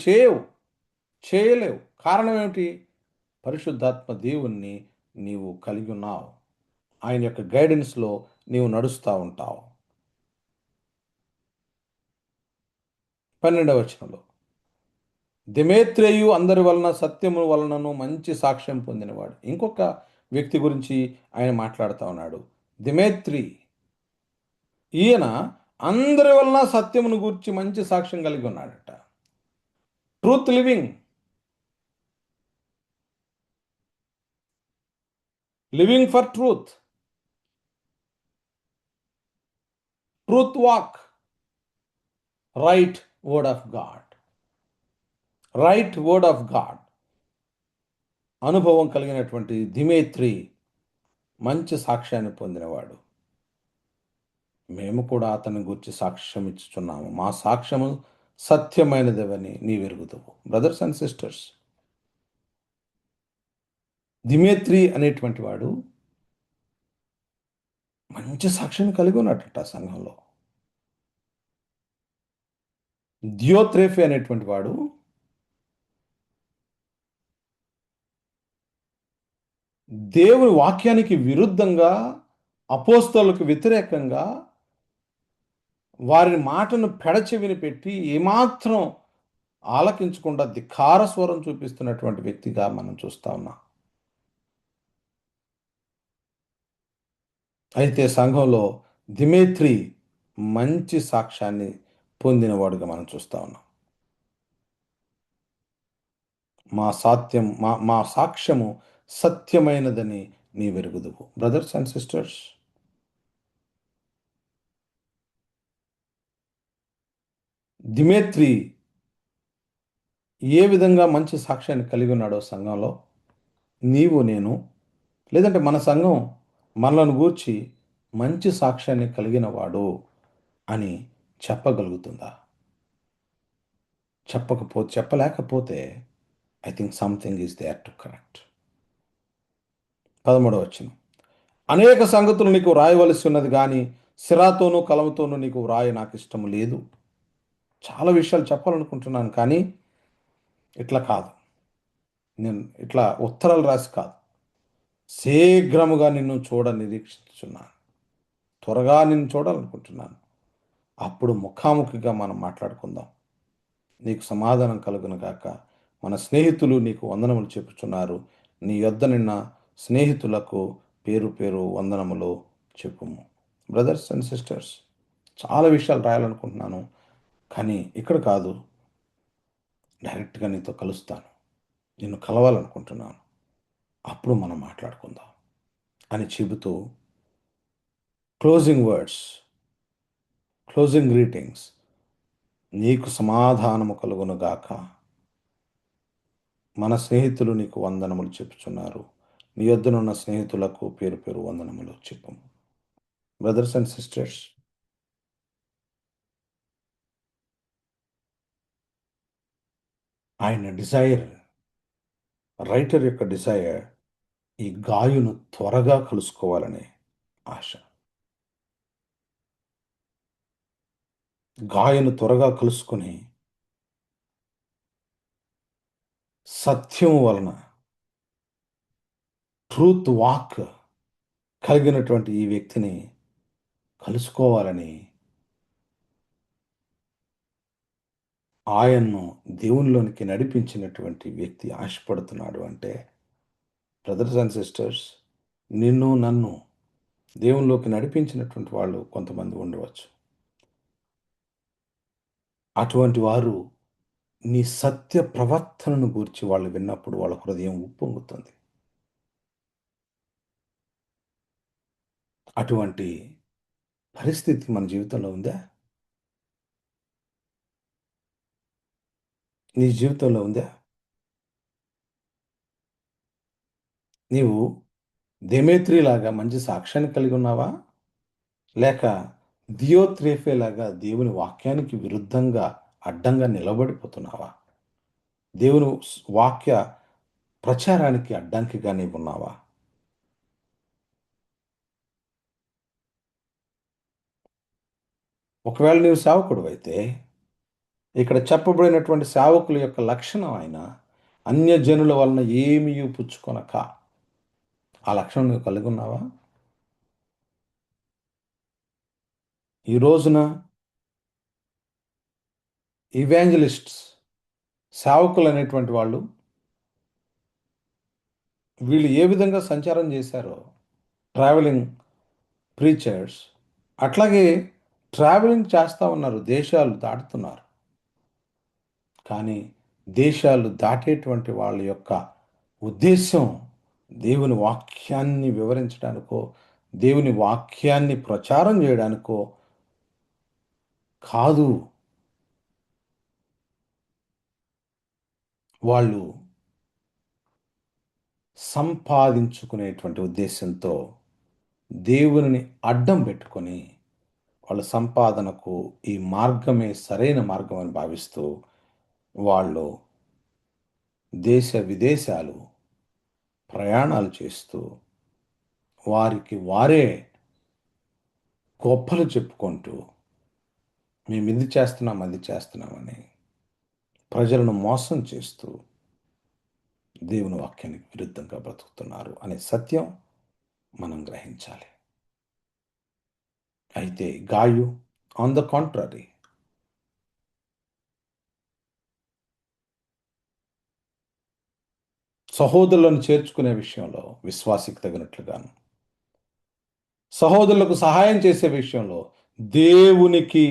చేయలేవు. కారణం ఏమిటి? పరిశుద్ధాత్మ దేవుణ్ణి నీవు కలిగి ఉన్నావు. ఆయన యొక్క గైడెన్స్లో నీవు నడుస్తూ ఉంటావు. 12వ వచనంలో, దెమేత్రేయు అందరి వలన సత్యము వలనను మంచి సాక్ష్యం పొందినవాడు. ఇంకొక వ్యక్తి గురించి ఆయన మాట్లాడుతూ ఉన్నాడు. దెమేత్రి, ఈయన అందరి వలన సత్యమును గురించి మంచి సాక్ష్యం కలిగి ఉన్నాడట. Truth living for truth walk, right word of God అనుభవం కలిగినటువంటి దిమేత్రి మంచి సాక్ష్యాన్ని పొందినవాడు. మేము కూడా అతని గురించి సాక్ష్యం ఇచ్చుచున్నాము. మా సాక్ష్యము సత్యమైనదేవని నీవెరుగుదువు. బ్రదర్స్ అండ్ సిస్టర్స్, దిమేత్రి అనేటువంటి వాడు మంచి సాక్ష్యం కలిగి ఉన్నట్ట సంఘంలో. దియోత్రేఫి అనేటువంటి వాడు దేవుని వాక్యానికి విరుద్ధంగా, అపోస్తలులకు వ్యతిరేకంగా వారి మాటను పెడచెవిని పెట్టి ఏమాత్రం ఆలకించకుండా ధిక్కార స్వరం చూపిస్తున్నటువంటి వ్యక్తిగా మనం చూస్తా ఉన్నాం. అయితే సంఘంలో దిమేత్రి మంచి సాక్ష్యాన్ని పొందినవాడుగా మనం చూస్తా ఉన్నాం. మా సాక్ష్యము సత్యమైనదని నీవెరుగుదువు. బ్రదర్స్ అండ్ సిస్టర్స్, దిమేత్రి ఏ విధంగా మంచి సాక్ష్యాన్ని కలిగి ఉన్నాడో సంఘంలో నీవు, నేను, లేదంటే మన సంఘం మనలను గూర్చి మంచి సాక్ష్యాన్ని కలిగిన వాడు అని చెప్పగలుగుతుందా? చెప్పలేకపోతే I think something is there to correct. 13వ వచనం, అనేక సంగతులు నీకు వ్రాయవలసి ఉన్నది కానీ సిరాతోనూ కలముతోనూ నీకు వ్రాయ నాకు ఇష్టం లేదు. చాలా విషయాలు చెప్పాలనుకుంటున్నాను కానీ ఇట్లా కాదు, నేను ఇట్లా ఉత్తరాలు రాసి కాదు, శీఘ్రముగా నిన్ను నిరీక్షిస్తున్నాను. త్వరగా నిన్ను చూడాలనుకుంటున్నాను. అప్పుడు ముఖాముఖిగా మనం మాట్లాడుకుందాం. నీకు సమాధానం కలుగును గాక. మన స్నేహితులు నీకు వందనములు చెప్పుచున్నారు. నీ యొద్ద నిన్న స్నేహితులకు పేరు పేరు వందనములు చెప్పుము. బ్రదర్స్ అండ్ సిస్టర్స్, చాలా విషయాలు రాయాలనుకుంటున్నాను. కానీ ఇక్కడ కాదు, డైరెక్ట్‌గా నీతో కలుస్తాను. నిన్ను కలవాలనుకుంటున్నాను. అప్పుడు మనం మాట్లాడుకుందాం అని చెబుతూ క్లోజింగ్ వర్డ్స్, క్లోజింగ్ గ్రీటింగ్స్. నీకు సమాధానము కలుగును గాక. మన స్నేహితులు నీకు వందనములు చెప్పుచున్నారు. నీ యొద్దనున్న స్నేహితులకు పేరు పేరు వందనములు చెప్పుము. బ్రదర్స్ అండ్ సిస్టర్స్, ఆయన డిజైర్, రైటర్ యొక్క డిజైర్, ఈ గాయును త్వరగా కలుసుకోవాలనే ఆశ. గాయను త్వరగా కలుసుకొని సత్యం వలన, ట్రూత్ వాక్ కలిగినటువంటి ఈ వ్యక్తిని కలుసుకోవాలని ఆయన్ను దేవునిలోనికి నడిపించినటువంటి వ్యక్తి ఆశపడుతున్నాడు అంటే, బ్రదర్స్ అండ్ సిస్టర్స్, నిన్ను నన్ను దేవునిలోకి నడిపించినటువంటి వాళ్ళు కొంతమంది ఉండవచ్చు. అటువంటి వారు నీ సత్య ప్రవర్తనను గూర్చి వాళ్ళు విన్నప్పుడు వాళ్ళ హృదయం ఉప్పొంగుతుంది. అటువంటి పరిస్థితి మన జీవితంలో ఉందా? నీ జీవితంలో ఉందా? నీవు దెమేత్రిలాగా మంచి సాక్ష్యాన్ని కలిగి ఉన్నావా? లేక దియోత్రేఫేలాగా దేవుని వాక్యానికి విరుద్ధంగా, అడ్డంగా నిలబడిపోతున్నావా? దేవుని వాక్య ప్రచారానికి అడ్డంకిగా నీవున్నావా? ఒకవేళ నీవు సేవకుడివైతే, ఇక్కడ చెప్పబడినటువంటి సేవకుల యొక్క లక్షణం ఆయన అన్యజనుల వలన ఏమీయు పుచ్చుకొనక, ఆ లక్షణం నువ్వు కలిగి ఉన్నావా? ఈ రోజున ఇవాంజలిస్ట్స్, సేవకులు అనేటువంటి వాళ్ళు, వీళ్ళు ఏ విధంగా సంచారం చేశారో, ట్రావెలింగ్ ప్రీచర్స్, అట్లాగే ట్రావెలింగ్ చేస్తా ఉన్నారు. దేశాలు దాటుతున్నారు. కానీ దేశాలు దాటేటువంటి వాళ్ళ యొక్క ఉద్దేశ్యం దేవుని వాక్యాన్ని వివరించడానికో, దేవుని వాక్యాన్ని ప్రచారం చేయడానికో కాదు. వాళ్ళు సంపాదించుకునేటువంటి ఉద్దేశంతో దేవునిని అడ్డం పెట్టుకొని, వాళ్ళ సంపాదనకు ఈ మార్గమే సరైన మార్గం అని భావిస్తూ వాళ్ళు దేశ విదేశాలు ప్రయాణాలు చేస్తూ వారికి వారే గొప్పలు చెప్పుకుంటూ మేము ఇది చేస్తున్నాం, అది చేస్తున్నామని ప్రజలను మోసం చేస్తూ దేవుని వాక్యానికి విరుద్ధంగా బ్రతుకుతున్నారు అనే సత్యం మనం గ్రహించాలి. అయితే గాయు ఆన్ ద కాంట్రరీ, సహోదరులను చేర్చుకునే విషయంలో విశ్వాసికి తగినట్లుగాను, సహోదరులకు సహాయం చేసే విషయంలో దేవునికి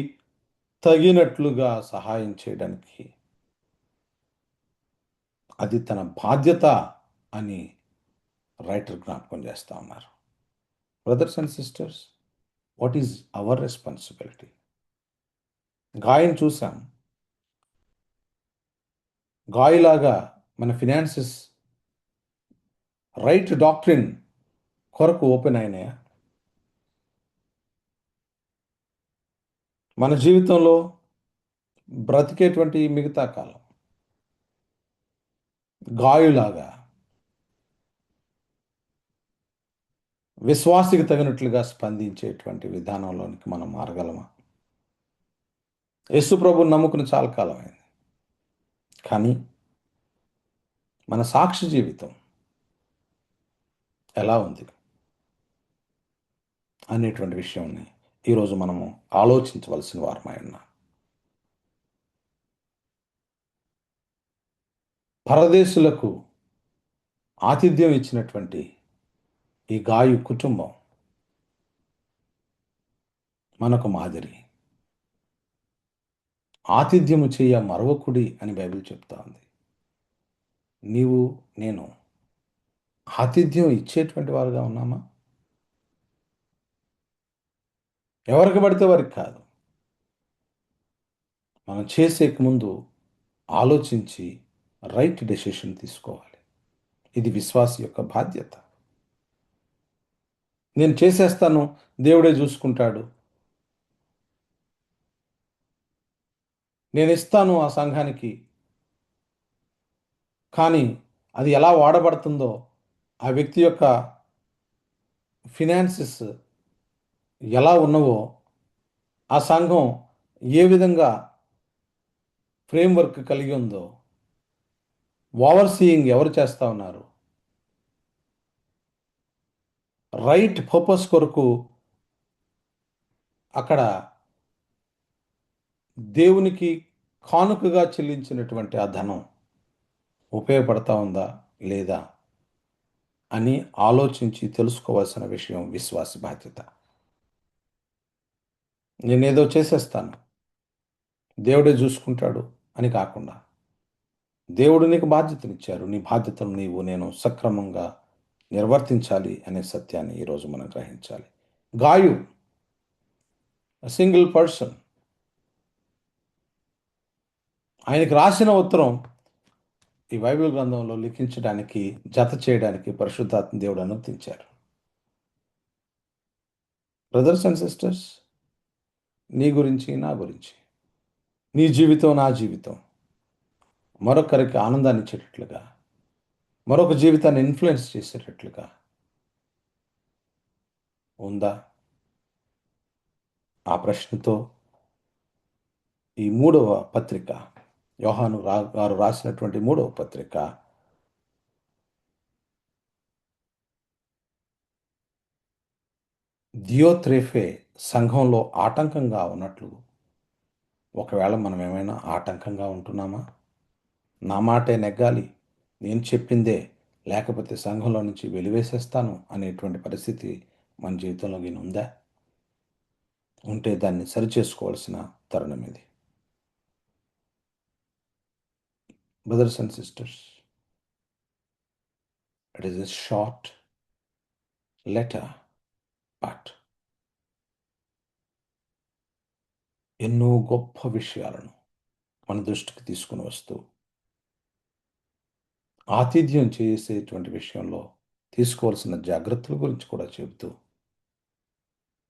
తగినట్లుగా సహాయం చేయడానికి అది తన బాధ్యత అని రైటర్ జ్ఞాపకం చేస్తా ఉన్నారు. Brothers and sisters, what is our responsibility? గాయం చూసాం. గాయలాగా మన ఫినాన్సెస్ రైట్ డాక్ట్రిన్ కొరకు ఓపెన్ అయినాయా? మన జీవితంలో బ్రతికేటువంటి మిగతా కాలం గాయులాగా విశ్వాసికి తగినట్లుగా స్పందించేటువంటి విధానంలోనికి మనం మారగలమా? యేసు ప్రభువుని నమ్ముకుని చాలా కాలమైంది, కానీ మన సాక్షి జీవితం ఎలా ఉంది అనేటువంటి విషయాన్ని ఈరోజు మనము ఆలోచించవలసిన వారమై ఉన్నాం. పరదేశులకు ఆతిథ్యం ఇచ్చినటువంటి ఈ గాయు కుటుంబం మనకు మాదిరి. ఆతిథ్యము చేయ మరవకుడి అని బైబిల్ చెప్తా ఉంది. నీవు నేను ఆతిథ్యం ఇచ్చేటువంటి వారుగా ఉన్నామా? ఎవరికి పడితే వారికి కాదు. మనం చేసేక ముందు ఆలోచించి రైట్ డెసిషన్ తీసుకోవాలి. ఇది విశ్వాసి యొక్క బాధ్యత. నేను చేసేస్తాను, దేవుడే చూసుకుంటాడు, నేను ఇస్తాను ఆ సంఘానికి, కానీ అది ఎలా వాడబడుతుందో, ఆ వ్యక్తి యొక్క ఫినాన్సెస్ ఎలా ఉన్నవో, ఆ సంఘం ఏ విధంగా ఫ్రేమ్వర్క్ కలిగి ఉందో, ఓవర్ సీయింగ్ ఎవరు చేస్తూ ఉన్నారు, రైట్ పర్పస్ కొరకు అక్కడ దేవునికి కానుకగా చెల్లించినటువంటి ఆ ధనం ఉపయోగపడతా ఉందా లేదా అని ఆలోచించి తెలుసుకోవాల్సిన విషయం విశ్వాస బాధ్యత. నేనేదో చేసేస్తాను, దేవుడే చూసుకుంటాడు అని కాకుండా, దేవుడు నీకు బాధ్యతనిచ్చారు, నీ బాధ్యతను నేను సక్రమంగా నిర్వర్తించాలి అనే సత్యాన్ని ఈరోజు మనం గ్రహించాలి. గాయు సింగిల్ పర్సన్, ఆయనకి రాసిన ఉత్తరం ఈ బైబిల్ గ్రంథంలో లిఖించడానికి, జత చేయడానికి పరిశుద్ధాత్మ దేవుడు అనుమతించారు. బ్రదర్స్ అండ్ సిస్టర్స్, నీ గురించి, నా గురించి, నీ జీవితం, నా జీవితం మరొకరికి ఆనందాన్ని ఇచ్చేటట్లుగా, మరొక జీవితాన్ని ఇన్ఫ్లుయెన్స్ చేసేటట్లుగా ఉందా? ఆ ప్రశ్నతో ఈ 3వ పత్రిక, యోహాను గారు రాసినటువంటి 3వ పత్రిక దియోత్రేఫే సంఘంలో ఆటంకంగా ఉన్నట్లు, ఒకవేళ మనం ఏమైనా ఆటంకంగా ఉంటున్నామా? నా మాటే నెగ్గాలి, నేను చెప్పిందే, లేకపోతే సంఘంలో నుంచి వెలివేసేస్తాను అనేటువంటి పరిస్థితి మన జీవితంలో ఉందా? ఉంటే దాన్ని సరిచేసుకోవాల్సిన తరుణం ఇది. Brothers and sisters, it is a short letter, but ఎన్నో గొప్ప విషయాలను మన దృష్టికి తీసుకుని వస్తూ, ఆతిథ్యం చేసేటువంటి విషయంలో తీసుకోవాల్సిన జాగ్రత్తల గురించి కూడా చెబుతూ,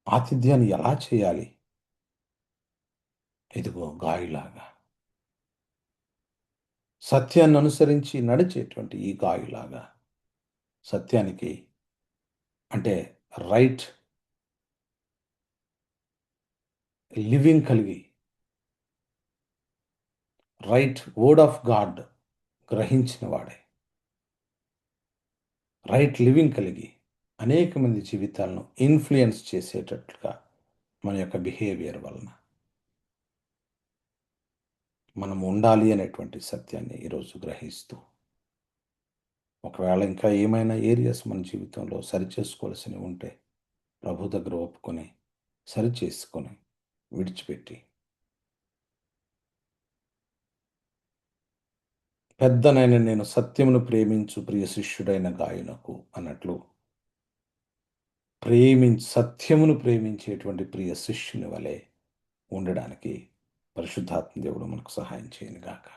ఆతిథ్యాన్ని ఎలా చేయాలి, ఇదిగో గాయలాగా సత్యాన్ని అనుసరించి నడిచేటువంటి ఈ గాయలాగా సత్యానికి, అంటే రైట్ లివింగ్ కలిగి, రైట్ వర్డ్ ఆఫ్ గాడ్ గ్రహించిన వాడే, రైట్ లివింగ్ కలిగి అనేక మంది జీవితాలను ఇన్ఫ్లుయెన్స్ చేసేటట్లుగా మన యొక్క బిహేవియర్ వలన మనం ఉండాలి అనేటువంటి సత్యాన్ని ఈరోజు గ్రహిస్తూ, ఒకవేళ ఇంకా ఏమైనా ఏరియాస్ మన జీవితంలో సరిచేసుకోవాల్సినవి ఉంటే ప్రభు దగ్గర ఒప్పుకొని, సరిచేసుకొని, విడిచిపెట్టి, పెద్దనైన నేను సత్యమును ప్రేమించు ప్రియ శిష్యుడైన గాయనకు అన్నట్లు, సత్యమును ప్రేమించేటువంటి ప్రియ శిష్యుని వలె ఉండడానికి పరిశుద్ధాత్మ దేవుడు మనకు సహాయం చేయను గాక.